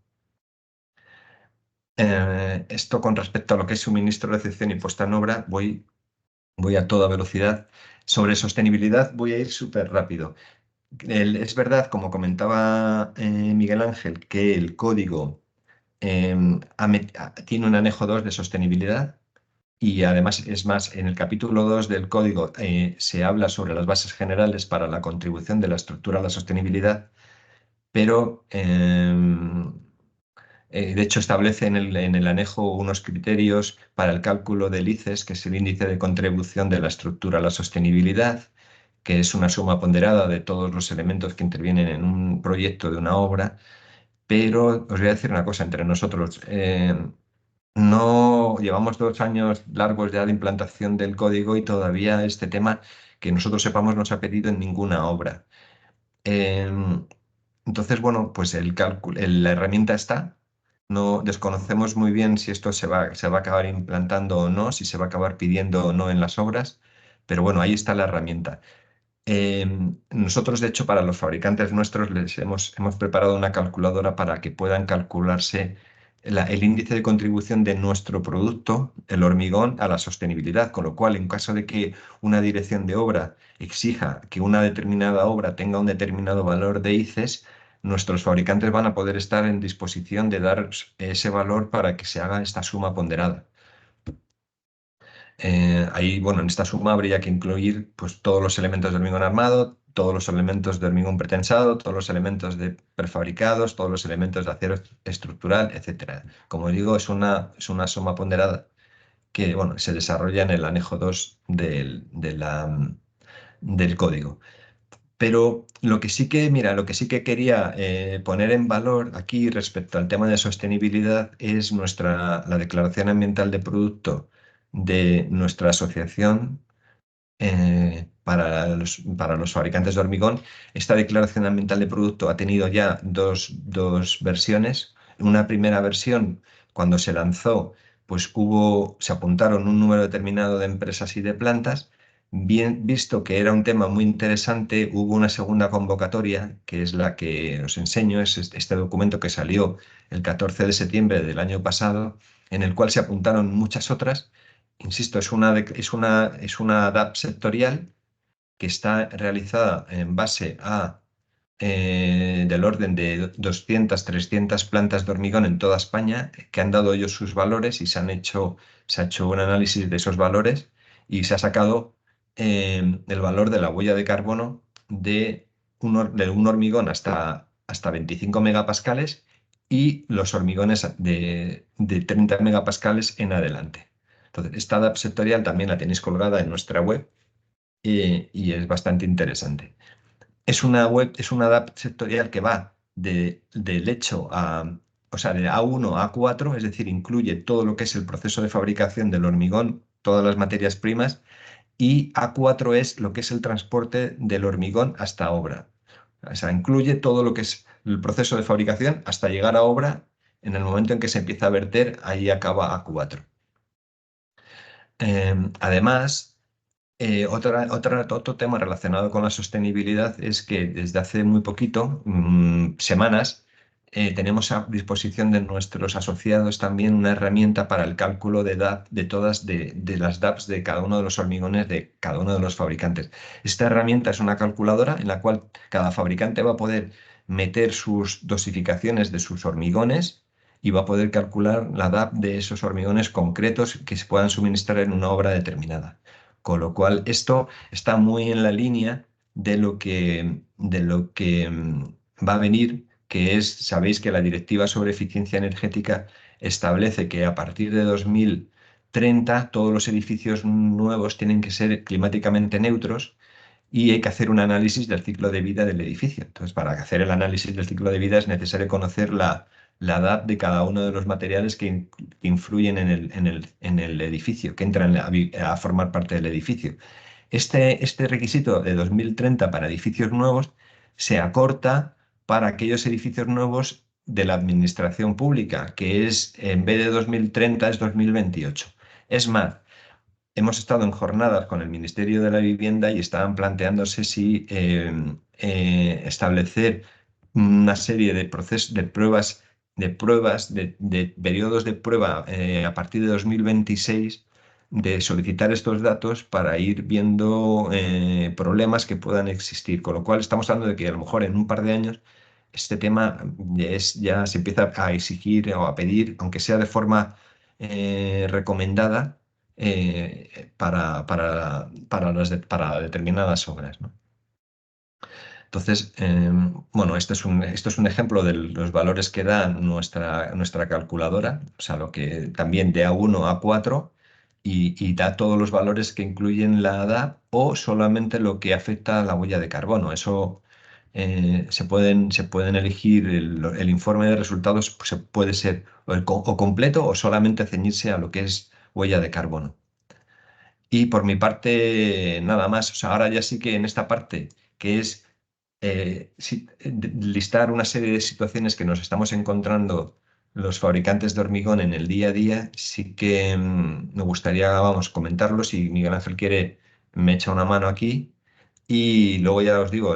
Esto con respecto a lo que es suministro, recepción y puesta en obra, voy a toda velocidad. Sobre sostenibilidad voy a ir súper rápido. Es verdad, como comentaba Miguel Ángel, que el código tiene un anejo 2 de sostenibilidad y además, es más, en el capítulo 2 del código se habla sobre las bases generales para la contribución de la estructura a la sostenibilidad, pero de hecho establece en el anejo unos criterios para el cálculo del ICES, que es el índice de contribución de la estructura a la sostenibilidad, que es una suma ponderada de todos los elementos que intervienen en un proyecto de una obra. Pero os voy a decir una cosa entre nosotros. No llevamos 2 años largos ya de implantación del código y todavía este tema, que nosotros sepamos, no se ha pedido en ninguna obra. Entonces, bueno, pues la herramienta está. No desconocemos muy bien si esto se va a acabar implantando o no, si se va a acabar pidiendo o no en las obras, pero bueno, ahí está la herramienta. Nosotros, de hecho, para los fabricantes nuestros les hemos preparado una calculadora para que puedan calcularse el índice de contribución de nuestro producto, el hormigón, a la sostenibilidad, con lo cual, en caso de que una dirección de obra exija que una determinada obra tenga un determinado valor de ICES, nuestros fabricantes van a poder estar en disposición de dar ese valor para que se haga esta suma ponderada. Ahí, bueno, en esta suma habría que incluir pues, todos los elementos de hormigón armado, todos los elementos de hormigón pretensado, todos los elementos de prefabricados, todos los elementos de acero estructural, etc. Como digo, es una suma ponderada que bueno, se desarrolla en el anejo 2 del código. Pero lo que sí que quería poner en valor aquí respecto al tema de sostenibilidad es la declaración ambiental de producto de nuestra asociación para los fabricantes de hormigón. Esta declaración ambiental de producto ha tenido ya dos versiones. Una primera versión, cuando se lanzó, pues se apuntaron un número determinado de empresas y de plantas. Bien, visto que era un tema muy interesante, hubo una segunda convocatoria, que es la que os enseño, es este documento que salió el 14 de septiembre del año pasado, en el cual se apuntaron muchas otras. Insisto, es una DAP sectorial que está realizada en base a del orden de 200, 300 plantas de hormigón en toda España, que han dado ellos sus valores y se ha hecho un análisis de esos valores y se ha sacado el valor de la huella de carbono de un hormigón hasta 25 megapascales y los hormigones de 30 megapascales en adelante. Entonces, esta DAP sectorial también la tenéis colgada en nuestra web y es bastante interesante. Es una DAP sectorial que va del hecho o sea, de A1 a A4, es decir, incluye todo lo que es el proceso de fabricación del hormigón, todas las materias primas, y A4 es lo que es el transporte del hormigón hasta obra. O sea, incluye todo lo que es el proceso de fabricación hasta llegar a obra. En el momento en que se empieza a verter, ahí acaba A4. Además, otro tema relacionado con la sostenibilidad es que desde hace muy poquito, semanas, tenemos a disposición de nuestros asociados también una herramienta para el cálculo de DAP de las DAPs de cada uno de los hormigones de cada uno de los fabricantes. Esta herramienta es una calculadora en la cual cada fabricante va a poder meter sus dosificaciones de sus hormigones y va a poder calcular la DAP de esos hormigones concretos que se puedan suministrar en una obra determinada. Con lo cual, esto está muy en la línea de lo que va a venir, que es, sabéis que la Directiva sobre Eficiencia Energética establece que a partir de 2030 todos los edificios nuevos tienen que ser climáticamente neutros y hay que hacer un análisis del ciclo de vida del edificio. Entonces, para hacer el análisis del ciclo de vida es necesario conocer la DAP de cada uno de los materiales que influyen en el edificio, que entran a formar parte del edificio. Este requisito de 2030 para edificios nuevos se acorta para aquellos edificios nuevos de la administración pública, que es, en vez de 2030, es 2028. Es más, hemos estado en jornadas con el Ministerio de la Vivienda y estaban planteándose si establecer una serie de procesos, de periodos de prueba a partir de 2026, de solicitar estos datos para ir viendo problemas que puedan existir. Con lo cual estamos hablando de que a lo mejor en un par de años este tema ya se empieza a exigir o a pedir, aunque sea de forma recomendada, para determinadas obras, ¿no? Entonces, bueno, esto es un ejemplo de los valores que da nuestra calculadora, o sea, lo que también de A1 a A4 y da todos los valores que incluyen la DAP o solamente lo que afecta a la huella de carbono. Eso se pueden elegir el informe de resultados, pues, puede ser o completo o solamente ceñirse a lo que es huella de carbono. Y por mi parte, nada más. O sea, ahora ya sí que en esta parte, que es listar una serie de situaciones que nos estamos encontrando los fabricantes de hormigón en el día a día, sí que me gustaría, vamos, comentarlos. Si Miguel Ángel quiere, me echa una mano aquí. Y luego ya os digo,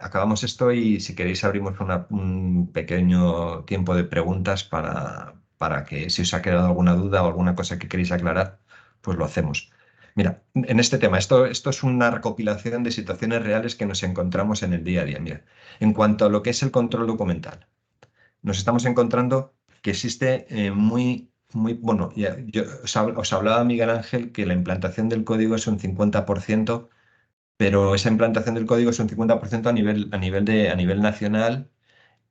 acabamos esto y si queréis abrimos un pequeño tiempo de preguntas para que si os ha quedado alguna duda o alguna cosa que queréis aclarar, pues lo hacemos. Mira, en este tema, esto es una recopilación de situaciones reales que nos encontramos en el día a día. Mira, en cuanto a lo que es el control documental, nos estamos encontrando que existe bueno, yo os hablaba Miguel Ángel que la implantación del código es un 50%, pero esa implantación del código es un 50% a nivel nacional,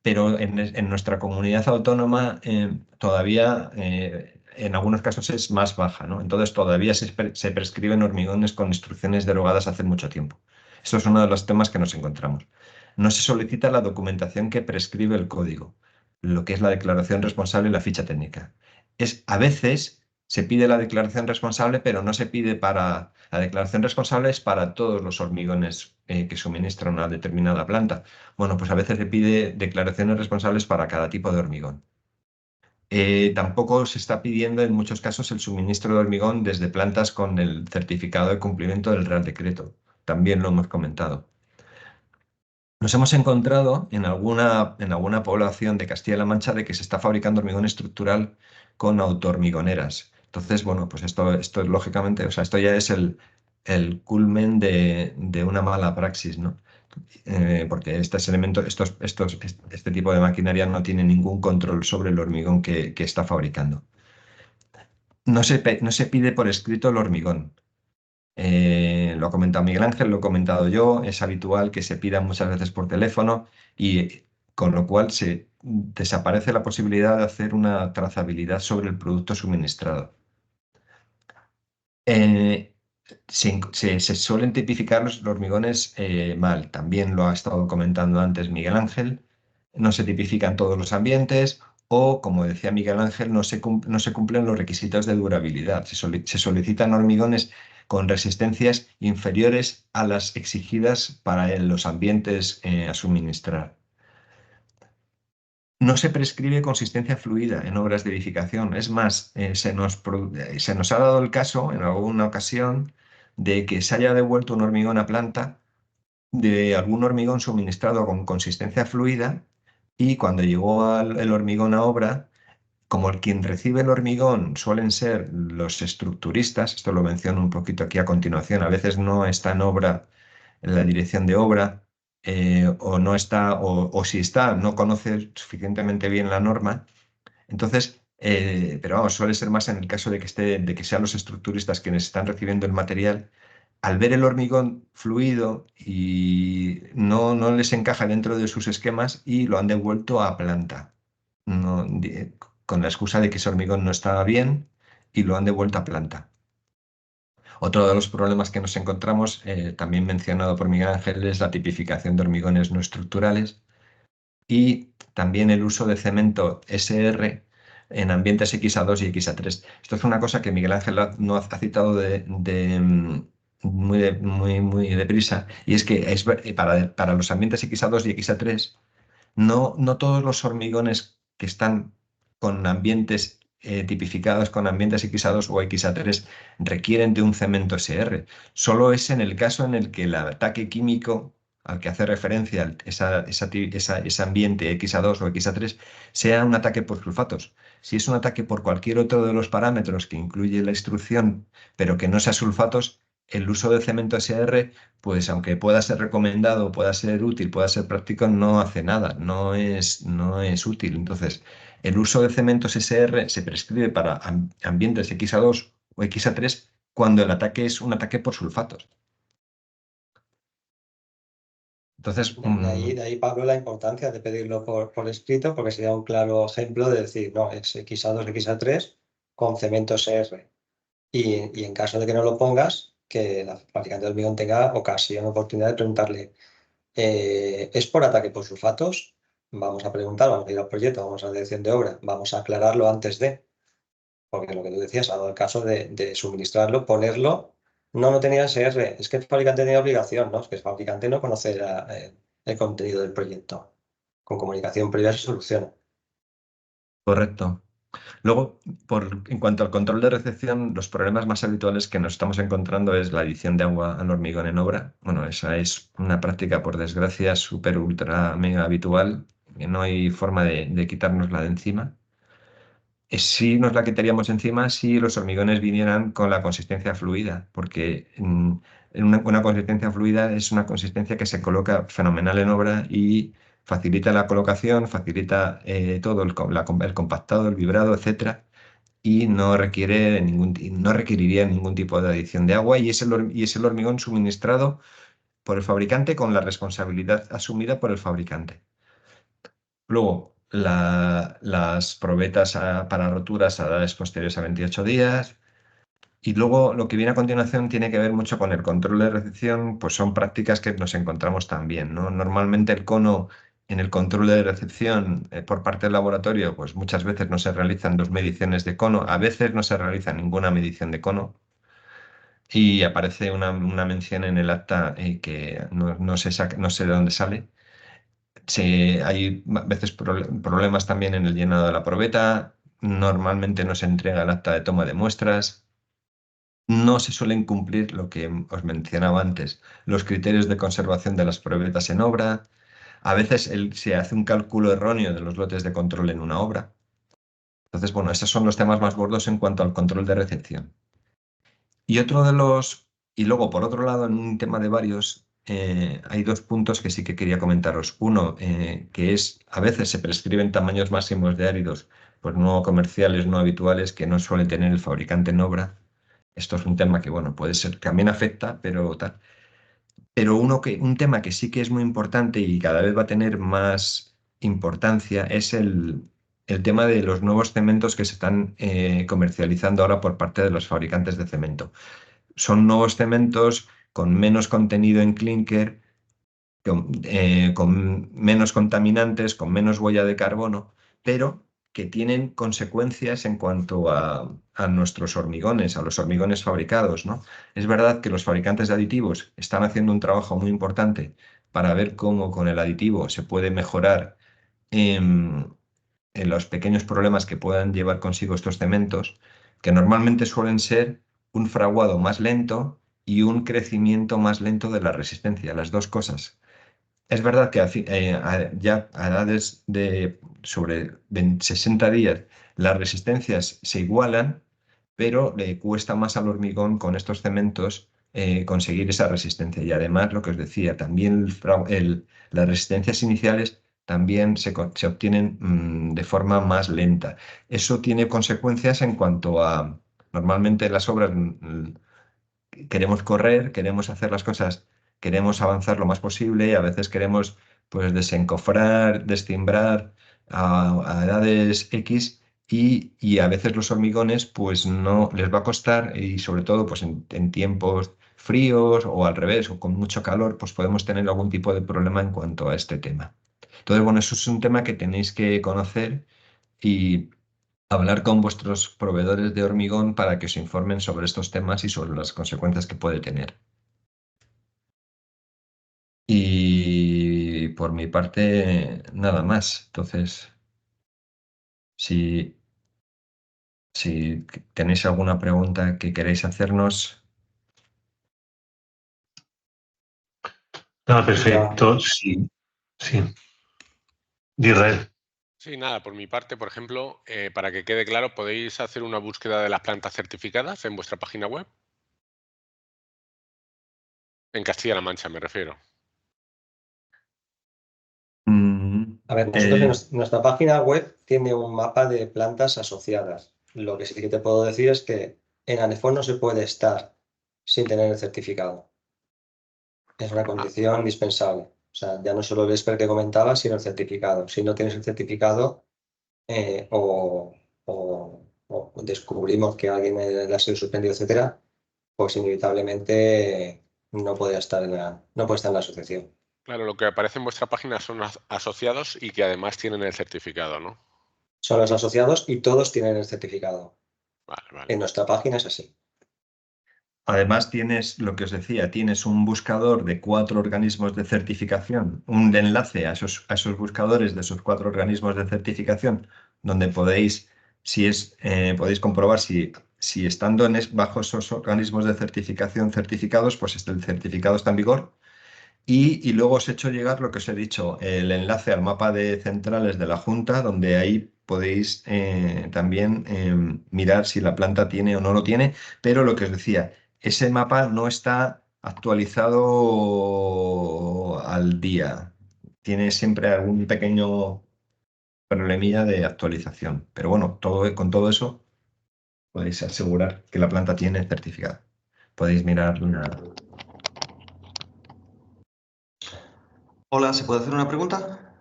pero en nuestra comunidad autónoma todavía en algunos casos es más baja, ¿no? Entonces todavía se prescriben hormigones con instrucciones derogadas hace mucho tiempo. Eso es uno de los temas que nos encontramos. No se solicita la documentación que prescribe el código, lo que es la declaración responsable y la ficha técnica. A veces se pide la declaración responsable, pero no se pide para... La declaración responsable es para todos los hormigones que suministran una determinada planta. Bueno, pues a veces se pide declaraciones responsables para cada tipo de hormigón. Tampoco se está pidiendo en muchos casos el suministro de hormigón desde plantas con el certificado de cumplimiento del Real Decreto. También lo hemos comentado. nos hemos encontrado en alguna población de Castilla-La Mancha de que se está fabricando hormigón estructural con autohormigoneras. Entonces, bueno, pues esto lógicamente, o sea, esto ya es el culmen de una mala praxis, ¿no? Porque este tipo de maquinaria no tiene ningún control sobre el hormigón que está fabricando. No se pide por escrito el hormigón. Lo ha comentado Miguel Ángel, lo he comentado yo, es habitual que se pida muchas veces por teléfono y con lo cual se desaparece la posibilidad de hacer una trazabilidad sobre el producto suministrado. Eh, se suelen tipificar los hormigones mal, también lo ha estado comentando antes Miguel Ángel, no se tipifican todos los ambientes o, como decía Miguel Ángel, no se cumplen los requisitos de durabilidad. Se solicitan hormigones con resistencias inferiores a las exigidas para los ambientes a suministrar. No se prescribe consistencia fluida en obras de edificación. Es más, se nos ha dado el caso en alguna ocasión de que se haya devuelto un hormigón a planta de algún hormigón suministrado con consistencia fluida y cuando llegó el hormigón a obra, como quien recibe el hormigón suelen ser los estructuristas, esto lo menciono un poquito aquí a continuación, a veces no está en obra, en la dirección de obra, o no está, o si está, no conoce suficientemente bien la norma. Entonces, pero vamos, suele ser más en el caso de que sean los estructuristas quienes están recibiendo el material. Al ver el hormigón fluido y no les encaja dentro de sus esquemas y lo han devuelto a planta. No, con la excusa de que ese hormigón no estaba bien y lo han devuelto a planta. Otro de los problemas que nos encontramos, también mencionado por Miguel Ángel, es la tipificación de hormigones no estructurales y también el uso de cemento SR en ambientes XA2 y XA3. Esto es una cosa que Miguel Ángel no ha citado muy deprisa, y es que para los ambientes XA2 y XA3 no todos los hormigones que están con ambientes tipificados con ambientes XA2 o XA3 requieren de un cemento SR. Solo es en el caso en el que el ataque químico al que hace referencia ese ambiente XA2 o XA3 sea un ataque por sulfatos. Si es un ataque por cualquier otro de los parámetros que incluye la instrucción, pero que no sea sulfatos, el uso de cemento SR, pues aunque pueda ser recomendado, pueda ser útil, pueda ser práctico, no hace nada, no es útil. Entonces, el uso de cementos SR se prescribe para ambientes XA2 o XA3 cuando el ataque es un ataque por sulfatos. Entonces, De ahí, Pablo, la importancia de pedirlo por escrito, porque sería un claro ejemplo de decir, no, es XA2, XA3 con cementos R. Y en caso de que no lo pongas, que la fabricante de hormigón tenga ocasión, oportunidad de preguntarle, ¿es por ataque por sulfatos? Vamos a preguntar, vamos a ir al proyecto, vamos a la dirección de obra, vamos a aclararlo antes de, porque lo que tú decías, ha dado el caso de suministrarlo, ponerlo, no tenía SR, es que el fabricante tenía obligación, ¿no? Es que el fabricante no conoce el contenido del proyecto. Con comunicación previa se soluciona. correcto. Luego, en cuanto al control de recepción, los problemas más habituales que nos estamos encontrando es la adición de agua al hormigón en obra. Bueno, esa es una práctica, por desgracia, súper, ultra, mega habitual, que no hay forma de quitárnosla de encima. Sí nos la quitaríamos encima si los hormigones vinieran con la consistencia fluida, porque una consistencia fluida es una consistencia que se coloca fenomenal en obra y facilita la colocación, facilita todo el compactado, el vibrado, etcétera, y no requeriría ningún tipo de adición de agua y es el hormigón suministrado por el fabricante con la responsabilidad asumida por el fabricante. Luego, las probetas para roturas a edades posteriores a 28 días. Y luego lo que viene a continuación tiene que ver mucho con el control de recepción, pues son prácticas que nos encontramos también, ¿no? Normalmente el cono en el control de recepción por parte del laboratorio, pues muchas veces no se realizan dos mediciones de cono, a veces no se realiza ninguna medición de cono y aparece una mención en el acta que no sé de dónde sale. Hay a veces problemas también en el llenado de la probeta. Normalmente no se entrega el acta de toma de muestras. No se suelen cumplir lo que os mencionaba antes, los criterios de conservación de las probetas en obra. A veces se hace un cálculo erróneo de los lotes de control en una obra. Entonces, bueno, esos son los temas más gordos en cuanto al control de recepción. Y luego, por otro lado, en un tema de varios, hay dos puntos que sí que quería comentaros. Uno, que es, a veces se prescriben tamaños máximos de áridos, pues no comerciales, no habituales, que no suele tener el fabricante en obra. Esto es un tema que, bueno, puede ser, que también afecta, pero tal. Pero un tema que sí que es muy importante y cada vez va a tener más importancia es el tema de los nuevos cementos que se están comercializando ahora por parte de los fabricantes de cemento. Son nuevos cementos con menos contenido en clínker, con menos contaminantes, con menos huella de carbono, pero que tienen consecuencias en cuanto a nuestros hormigones, a los hormigones fabricados, ¿no? Es verdad que los fabricantes de aditivos están haciendo un trabajo muy importante para ver cómo con el aditivo se puede mejorar en los pequeños problemas que puedan llevar consigo estos cementos, que normalmente suelen ser un fraguado más lento y un crecimiento más lento de la resistencia, las dos cosas. Es verdad que ya a edades de sobre 60 días las resistencias se igualan, pero le cuesta más al hormigón con estos cementos conseguir esa resistencia. Y además, lo que os decía, también las resistencias iniciales también se obtienen de forma más lenta. Eso tiene consecuencias en cuanto a, normalmente las obras queremos correr, queremos hacer las cosas, queremos avanzar lo más posible y a veces queremos pues desencofrar, descimbrar a edades X y a veces los hormigones pues no les va a costar y sobre todo pues en tiempos fríos o al revés o con mucho calor pues podemos tener algún tipo de problema en cuanto a este tema. Entonces, bueno, eso es un tema que tenéis que conocer y hablar con vuestros proveedores de hormigón para que os informen sobre estos temas y sobre las consecuencias que puede tener. Y por mi parte, nada más. Entonces, si, si tenéis alguna pregunta que queréis hacernos. Perfecto, sí. Sí. Israel. Sí, nada, por mi parte, por ejemplo, para que quede claro, podéis hacer una búsqueda de las plantas certificadas en vuestra página web. En Castilla-La Mancha, me refiero. A ver, nosotros en nuestra página web tiene un mapa de plantas asociadas. Lo que sí que te puedo decir es que en ANEFON no se puede estar sin tener el certificado. Es una condición indispensable. O sea, ya no solo el expert que comentaba, sino el certificado. Si no tienes el certificado o descubrimos que alguien le ha sido suspendido, etcétera, pues inevitablemente no puede estar en la asociación. Claro, lo que aparece en vuestra página son asociados y que además tienen el certificado, ¿no? Son los asociados y todos tienen el certificado. Vale. En nuestra página es así. Además, tienes lo que os decía, tienes un buscador de 4 organismos de certificación, un enlace a esos buscadores de esos 4 organismos de certificación, donde podéis comprobar si estando bajo esos organismos de certificación certificados, pues el certificado está en vigor. Y luego os he hecho llegar lo que os he dicho, el enlace al mapa de centrales de la Junta, donde ahí podéis también mirar si la planta tiene o no lo tiene, pero lo que os decía, ese mapa no está actualizado al día. Tiene siempre algún pequeño problemilla de actualización. Pero bueno, con todo eso podéis asegurar que la planta tiene certificado. Podéis mirar Hola, ¿se puede hacer una pregunta?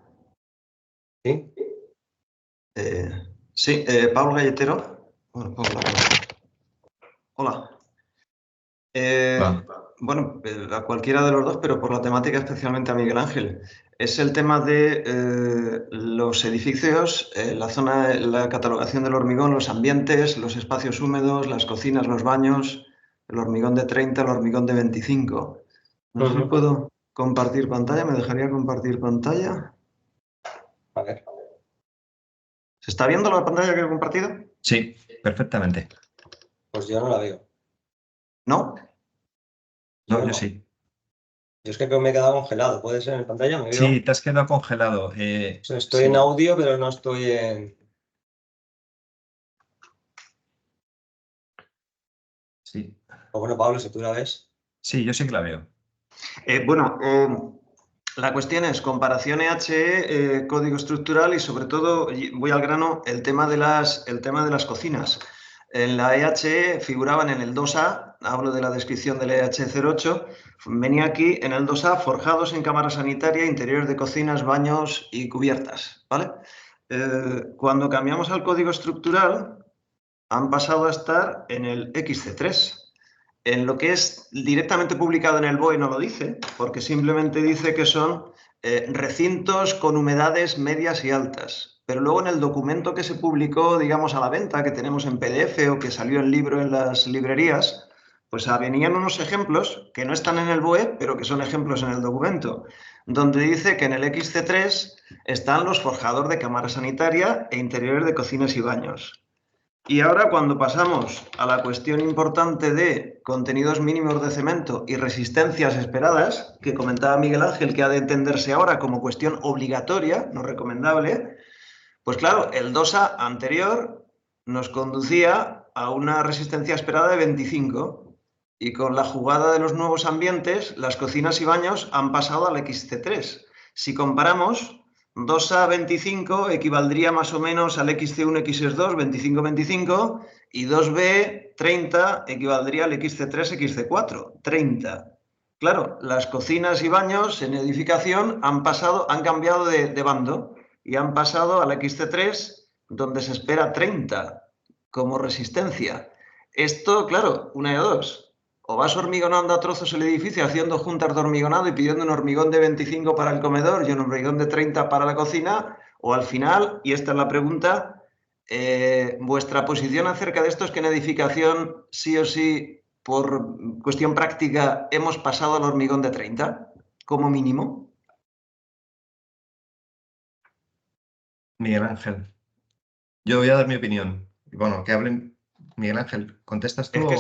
¿Sí? Sí, Pablo Galletero. Bueno, hola. Bueno, a cualquiera de los dos, pero por la temática especialmente a Miguel Ángel. Es el tema de los edificios, la zona, la catalogación del hormigón, los ambientes, los espacios húmedos, las cocinas, los baños, el hormigón de 30, el hormigón de 25. No sé si puedo compartir pantalla. ¿Me dejaría compartir pantalla? A ver. ¿Se está viendo la pantalla que he compartido? Sí, perfectamente. Pues yo no la veo. ¿No? No, yo sí. Yo es que creo que me he quedado congelado. ¿Puede ser en pantalla? ¿Me veo? Sí, te has quedado congelado. O sea, estoy Sí. en audio, pero no estoy en... Sí. O bueno, Pablo, si tú la ves. Sí, yo sí que la veo. Bueno, la cuestión es comparación EHE, código estructural y sobre todo, voy al grano, el tema de las cocinas. En la EHE figuraban en el 2A, hablo de la descripción del EHE 08, venía aquí en el 2A forjados en cámara sanitaria, interiores de cocinas, baños y cubiertas, ¿vale? Cuando cambiamos al código estructural, han pasado a estar en el XC3. En lo que es directamente publicado en el BOE no lo dice, porque simplemente dice que son recintos con humedades medias y altas. Pero luego en el documento que se publicó, digamos, a la venta, que tenemos en PDF o que salió en libro en las librerías, pues venían unos ejemplos que no están en el BOE, pero que son ejemplos en el documento, donde dice que en el XC3 están los forjadores de cámara sanitaria e interiores de cocinas y baños. Y ahora cuando pasamos a la cuestión importante de contenidos mínimos de cemento y resistencias esperadas, que comentaba Miguel Ángel que ha de entenderse ahora como cuestión obligatoria, no recomendable, pues claro, el 2A anterior nos conducía a una resistencia esperada de 25 y con la jugada de los nuevos ambientes, las cocinas y baños han pasado al XC3. Si comparamos, 2A 25 equivaldría más o menos al XC1, XC2, 25-25, y 2B 30 equivaldría al XC3, XC4, 30. Claro, las cocinas y baños en edificación han cambiado de bando y han pasado al XC3, donde se espera 30 como resistencia. Esto, claro, una de dos. O vas hormigonando a trozos el edificio, haciendo juntas de hormigonado y pidiendo un hormigón de 25 para el comedor y un hormigón de 30 para la cocina, o al final, y esta es la pregunta, vuestra posición acerca de esto es que en edificación, sí o sí, por cuestión práctica, hemos pasado al hormigón de 30, como mínimo. Miguel Ángel. Yo voy a dar mi opinión. Bueno, que hablen. Miguel Ángel, ¿contestas tú? Es que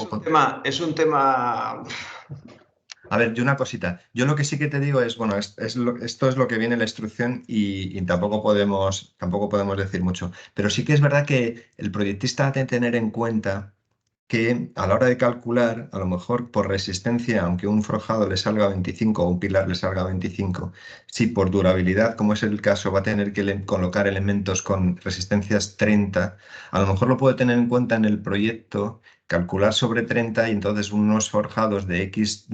es un tema... A ver, yo una cosita. Yo lo que sí que te digo es, bueno, esto es lo que viene en la instrucción y tampoco podemos decir mucho. Pero sí que es verdad que el proyectista ha de tener en cuenta que a la hora de calcular, a lo mejor por resistencia, aunque un forjado le salga 25 o un pilar le salga 25, si por durabilidad, como es el caso, va a tener que colocar elementos con resistencias 30, a lo mejor lo puede tener en cuenta en el proyecto, calcular sobre 30 y entonces unos forjados de X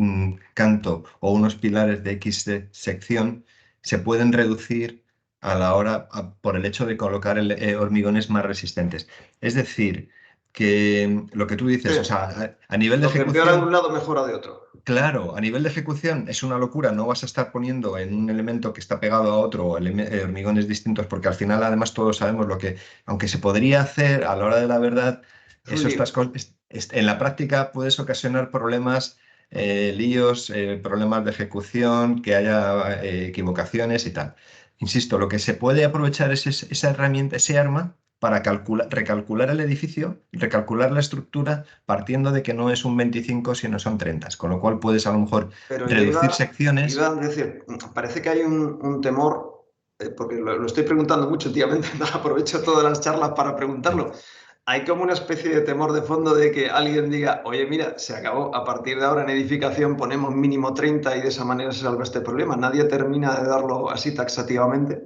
canto o unos pilares de X sección se pueden reducir a la hora por el hecho de colocar hormigones más resistentes. Es decir, que lo que tú dices, Sí. o sea, a nivel de Lo que empeora de un ejecución, lado mejora de otro. claro, a nivel de ejecución es una locura, no vas a estar poniendo en un elemento que está pegado a otro hormigones distintos, porque al final además todos sabemos lo que, aunque se podría hacer a la hora de la verdad, eso en la práctica puedes ocasionar problemas, líos, problemas de ejecución, que haya equivocaciones y tal. Insisto, lo que se puede aprovechar es esa herramienta, ese arma, para recalcular el edificio, recalcular la estructura, partiendo de que no es un 25, sino son 30, con lo cual puedes a lo mejor Pero reducir secciones. iba a decir, parece que hay un temor, porque lo estoy preguntando mucho últimamente, aprovecho todas las charlas para preguntarlo. Hay como una especie de temor de fondo de que alguien diga, oye, mira, se acabó, a partir de ahora en edificación ponemos mínimo 30 y de esa manera se salva este problema. Nadie termina de darlo así taxativamente.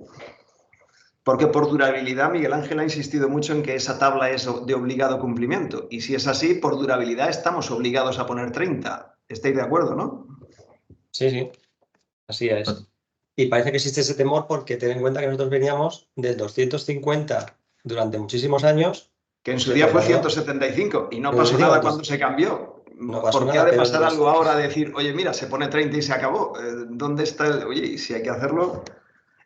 Porque por durabilidad, Miguel Ángel ha insistido mucho en que esa tabla es de obligado cumplimiento. Y si es así, por durabilidad estamos obligados a poner 30. ¿Estáis de acuerdo, no? Sí, sí, así es. Y parece que existe ese temor porque ten en cuenta que nosotros veníamos del 250 durante muchísimos años. Que en su que día fue tardó. 175 y no Pero pasó te digo, nada antes, cuando se cambió. no pasó ¿Por qué nada, ha de pero pasar algo ahora? Decir, oye, mira, se pone 30 y se acabó. ¿Dónde está el...? Oye, y si hay que hacerlo...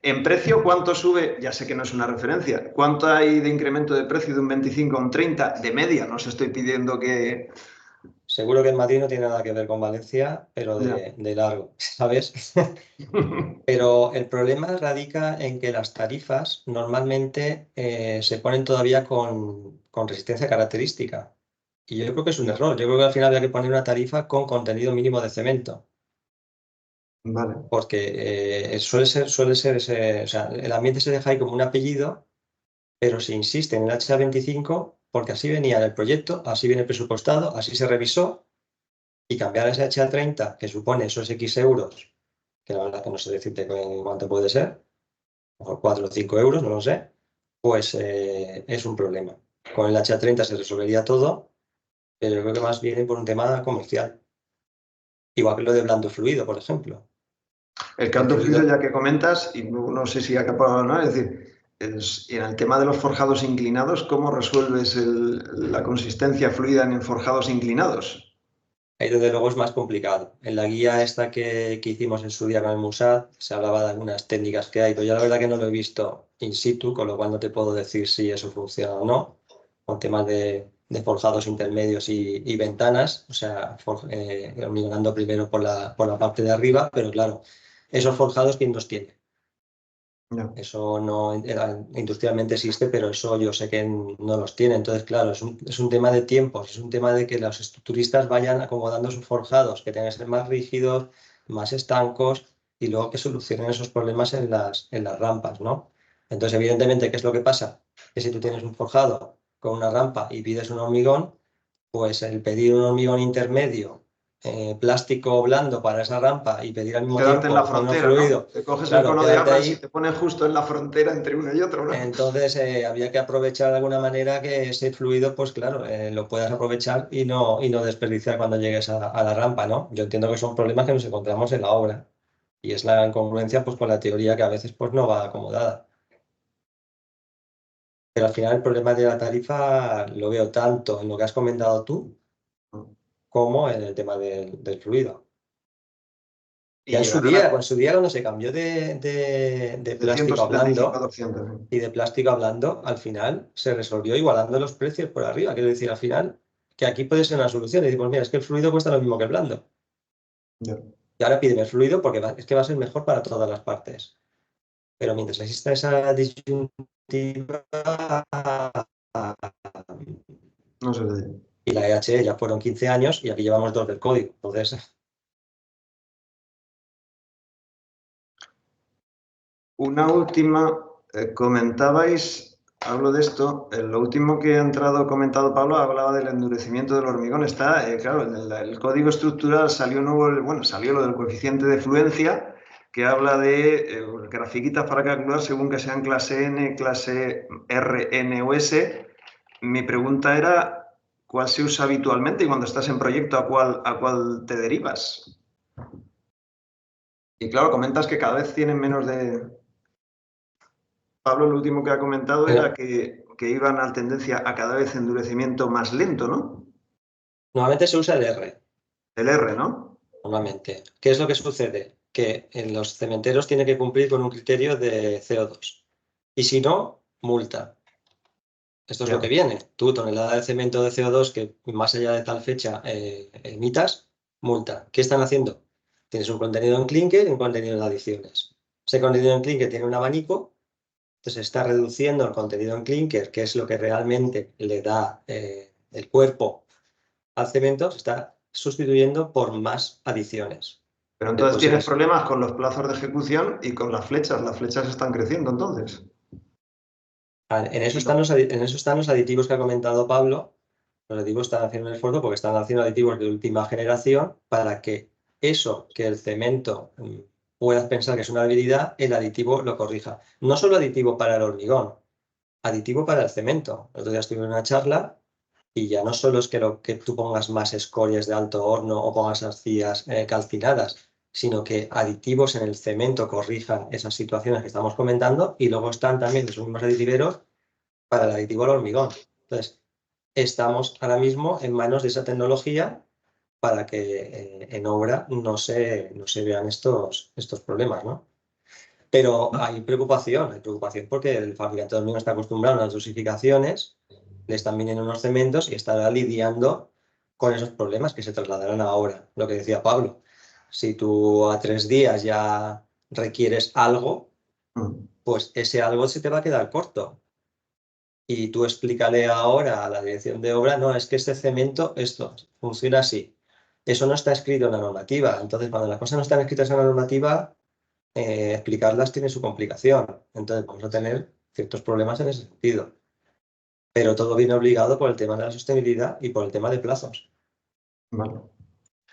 En precio, ¿cuánto sube? Ya sé que no es una referencia. ¿Cuánto hay de incremento de precio de un 25 a un 30 de media? No os estoy pidiendo que... Seguro que en Madrid no tiene nada que ver con Valencia, pero Ya. de largo, ¿sabes? Pero el problema radica en que las tarifas normalmente se ponen todavía con resistencia característica. Y yo creo que es un error. Yo creo que al final había que poner una tarifa con contenido mínimo de cemento. Vale. Porque suele ser ese, o sea, el ambiente se deja ahí como un apellido, pero se insiste en el HA25 porque así venía en el proyecto, así viene presupuestado, así se revisó, y cambiar ese HA30, que supone esos X euros, que la verdad que no sé decirte cuánto puede ser, a lo mejor 4 o 5 euros, no lo sé, pues es un problema. Con el HA30 se resolvería todo, pero yo creo que más viene por un tema comercial. Igual que lo de blando fluido, por ejemplo. El caldo fluido, ya que comentas, y no sé si ha acabado o no, es decir, en el tema de los forjados inclinados, ¿cómo resuelves la consistencia fluida en forjados inclinados? Ahí desde luego es más complicado. En la guía esta que hicimos en su día con el Musad se hablaba de algunas técnicas que hay, pero yo la verdad que no lo he visto in situ, con lo cual no te puedo decir si eso funciona o no, con temas de forjados intermedios y ventanas, o sea, hormigonando primero por la parte de arriba, pero claro, esos forjados, ¿quién los tiene? No. Eso no industrialmente existe, pero eso yo sé que no los tiene. Entonces, claro, es un tema de tiempos, es un tema de que los estructuristas vayan acomodando sus forjados, que tengan que ser más rígidos, más estancos y luego que solucionen esos problemas en las rampas, ¿no? Entonces, evidentemente, ¿qué es lo que pasa? Que si tú tienes un forjado con una rampa y pides un hormigón, pues el pedir un hormigón intermedio, plástico blando para esa rampa y pedir al mismo Quedarte en la tiempo uno frontera, ¿no? fluido, Te coges el claro, cono de quedarte arras y ahí. te pones justo en la frontera entre uno y otro, ¿no? Entonces había que aprovechar de alguna manera que ese fluido, pues claro, lo puedas aprovechar y no desperdiciar cuando llegues a la rampa, ¿no? Yo entiendo que son problemas que nos encontramos en la obra y es la incongruencia pues con la teoría que a veces pues no va acomodada. Pero al final el problema de la tarifa lo veo tanto en lo que has comentado tú como en el tema del fluido. Y Ya llegarán en su día cuando se cambió de de plástico a 175 a blando, 200. y de plástico hablando, al final se resolvió igualando los precios por arriba. Quiero decir, al final, que aquí puede ser una solución. Y decimos, mira, es que el fluido cuesta lo mismo que el blando. Ya. Y ahora pídeme el fluido porque es que va a ser mejor para todas las partes. Pero mientras exista esa disyuntiva, No sé. y la EHE ya fueron 15 años y aquí llevamos 2 del código. Entonces, Una última, comentabais, hablo de esto, lo último que ha comentado Pablo, hablaba del endurecimiento del hormigón. Está, claro, en el código estructural salió nuevo, bueno, salió lo del coeficiente de fluencia, que habla de grafiquitas para calcular según que sean clase N, clase R, N o S. Mi pregunta era, ¿cuál se usa habitualmente y cuando estás en proyecto, a cuál te derivas? Y claro, comentas que cada vez tienen menos de... Pablo, lo último que ha comentado era que iban a tendencia a cada vez endurecimiento más lento, ¿no? normalmente se usa el R. El R, ¿no? Normalmente. ¿Qué es lo que sucede? Que en los cementeros tiene que cumplir con un criterio de CO2. Y si no, multa. Esto es lo que viene. Tú, tonelada de cemento de CO2 que más allá de tal fecha emitas, multa. ¿Qué están haciendo? Tienes un contenido en clinker y un contenido en adiciones. Ese contenido en clinker tiene un abanico, entonces está reduciendo el contenido en clinker, que es lo que realmente le da el cuerpo al cemento, se está sustituyendo por más adiciones. Pero entonces Pues tienes problemas con los plazos de ejecución y con las flechas. Las flechas están creciendo entonces. En eso están los aditivos que ha comentado Pablo. Los aditivos están haciendo un esfuerzo porque están haciendo aditivos de última generación para que eso que el cemento puedas pensar que es una habilidad, el aditivo lo corrija. No solo aditivo para el hormigón, aditivo para el cemento. El otro día estuve en una charla y ya no solo es que tú pongas más escorias de alto horno o pongas arcillas calcinadas, sino que aditivos en el cemento corrijan esas situaciones que estamos comentando y luego están también los mismos aditiveros para el aditivo al hormigón. Entonces, estamos ahora mismo en manos de esa tecnología para que en obra no se vean estos problemas, ¿no? Pero hay preocupación porque el fabricante de hormigón está acostumbrado a unas dosificaciones, le están viniendo unos cementos y estará lidiando con esos problemas que se trasladarán ahora. Lo que decía Pablo, si tú a 3 días ya requieres algo, pues ese algo se te va a quedar corto. Y tú explícale ahora a la dirección de obra, no, es que este cemento, esto funciona así. eso no está escrito en la normativa. Entonces, cuando las cosas no están escritas en la normativa, explicarlas tiene su complicación. Entonces, vamos a tener ciertos problemas en ese sentido. Pero todo viene obligado por el tema de la sostenibilidad y por el tema de plazos. Vale.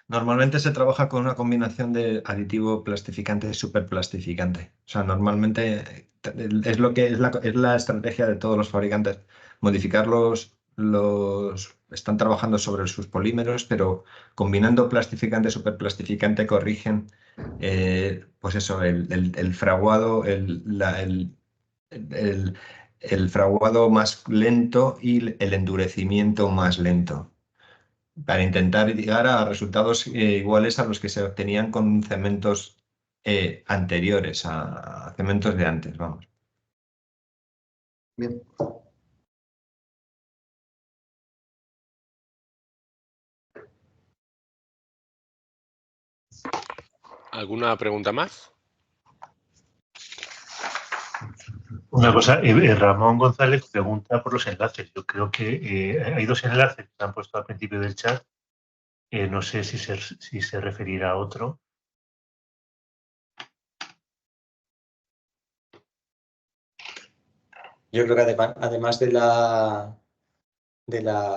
Normalmente se trabaja con una combinación de aditivo plastificante y superplastificante. O sea, normalmente es lo que es la estrategia de todos los fabricantes. Modificar están trabajando sobre sus polímeros, pero combinando plastificante y superplastificante corrigen pues eso, el fraguado, el fraguado más lento y el endurecimiento más lento, para intentar llegar a resultados iguales a los que se obtenían con cementos anteriores, a cementos de antes, vamos. Bien. ¿Alguna pregunta más? Una cosa, Ramón González pregunta por los enlaces. Yo creo que hay dos enlaces que se han puesto al principio del chat. No sé si se referirá a otro. Yo creo que además de la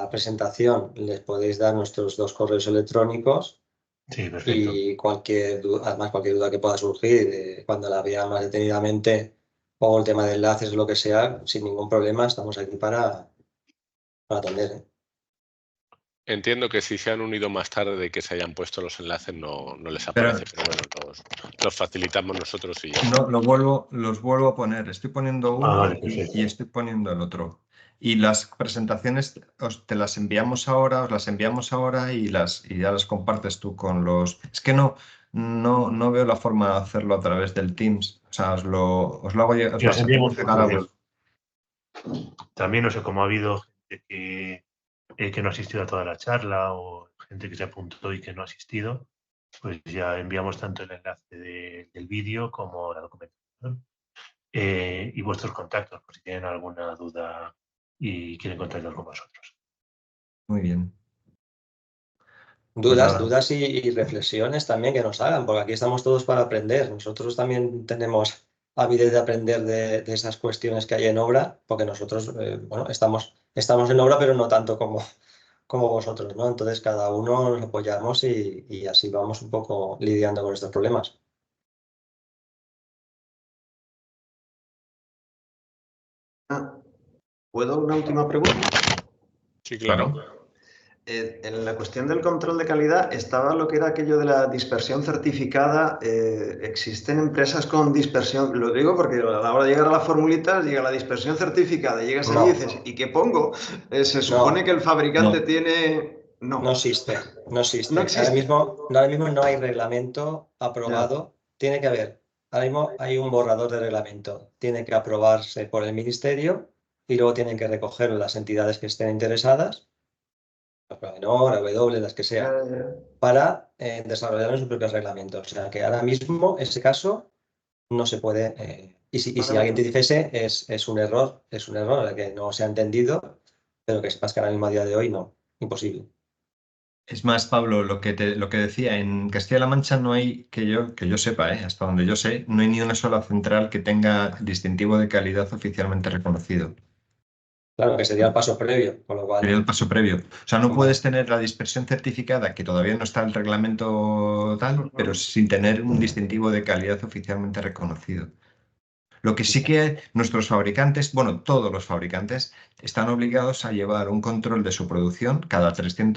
presentación, les podéis dar nuestros 2 correos electrónicos. Sí, perfecto. Y cualquier duda que pueda surgir, cuando la vea más detenidamente, o el tema de enlaces o lo que sea, sin ningún problema, estamos aquí para atender. Entiendo que si se han unido más tarde de que se hayan puesto los enlaces no les aparece, pero bueno, los facilitamos nosotros y ya. No, los vuelvo a poner. Estoy poniendo uno Vale, y estoy poniendo el otro. Y las presentaciones te las enviamos ahora, os las enviamos ahora y ya las compartes tú con los... Es que no veo la forma de hacerlo a través del Teams. O sea, os lo hago llegar, os Ya las enviamos hacemos llegar a correo. vos. También no sé cómo ha habido gente que no ha asistido a toda la charla o gente que se apuntó y que no ha asistido, pues ya enviamos tanto el enlace del vídeo como la documentación y vuestros contactos por si tienen alguna duda y quieren contactar con vosotros. Muy bien. Pues nada. Dudas y reflexiones también que nos hagan, porque aquí estamos todos para aprender. Nosotros también tenemos avidez de aprender de esas cuestiones que hay en obra, porque nosotros, bueno, estamos en obra, pero no tanto como vosotros, ¿no? Entonces cada uno nos apoyamos y así vamos un poco lidiando con estos problemas. ¿Puedo una última pregunta? Sí, claro. En la cuestión del control de calidad estaba lo que era aquello de la dispersión certificada. Existen empresas con dispersión, lo digo porque a la hora de llegar a las formulitas llega la dispersión certificada, llegas allí y dices, ¿y qué pongo? Se supone que el fabricante tiene... No existe. No existe. Ahora mismo no hay reglamento aprobado. Tiene que haber. Ahora mismo hay un borrador de reglamento. Tiene que aprobarse por el ministerio y luego tienen que recogerlo las entidades que estén interesadas, Provenor, W, las que sean, para desarrollar sus propios reglamentos. O sea que ahora mismo ese caso no se puede. Y si alguien te dijese, es un error que no se ha entendido, pero que sepas que ahora mismo a día de hoy no. Imposible. Es más, Pablo, lo que decía, en Castilla-La Mancha no hay, que yo sepa, hasta donde yo sé, no hay ni una sola central que tenga distintivo de calidad oficialmente reconocido. Claro, que sería el paso previo, con lo cual... Sería el paso previo. O sea, no puedes tener la dispersión certificada, que todavía no está el reglamento tal, pero sin tener un distintivo de calidad oficialmente reconocido. Lo que sí que nuestros fabricantes, bueno, todos los fabricantes, están obligados a llevar un control de su producción.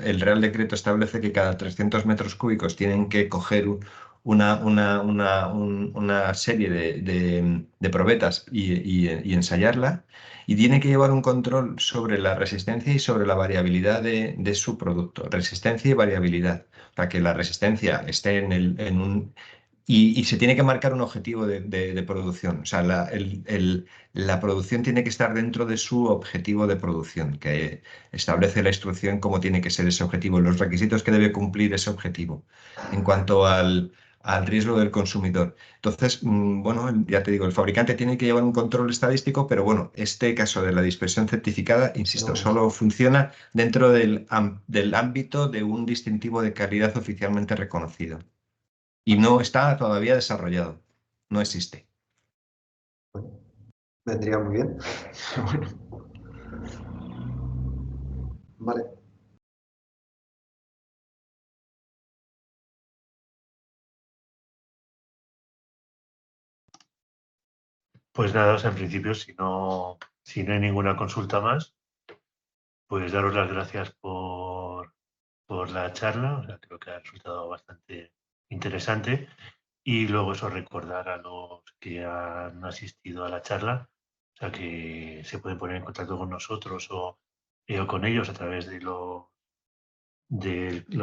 El Real Decreto establece que cada 300 metros cúbicos tienen que coger una serie de probetas y ensayarla. Y tiene que llevar un control sobre la resistencia y sobre la variabilidad de su producto. Resistencia y variabilidad. Para que la resistencia esté en un... Y se tiene que marcar un objetivo de producción. O sea, la producción tiene que estar dentro de su objetivo de producción, que establece la instrucción cómo tiene que ser ese objetivo, los requisitos que debe cumplir ese objetivo. En cuanto al al riesgo del consumidor. Entonces, bueno, ya te digo, el fabricante tiene que llevar un control estadístico, pero bueno, este caso de la dispersión certificada, insisto, solo funciona dentro del ámbito de un distintivo de calidad oficialmente reconocido. Y no está todavía desarrollado, no existe. Vendría muy bien. Bueno. Vale. Pues nada, o sea, en principio, si no hay ninguna consulta más, pues daros las gracias por la charla. O sea, creo que ha resultado bastante interesante. Y luego eso, recordar a los que han asistido a la charla, o sea, que se pueden poner en contacto con nosotros o con ellos a través de los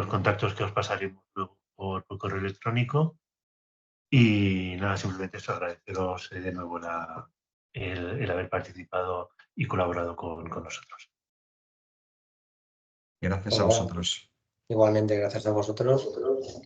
contactos que os pasaremos luego por correo electrónico. Y nada, simplemente eso, agradeceros de nuevo el haber participado y colaborado con nosotros. Gracias a vosotros. Igualmente, gracias a vosotros.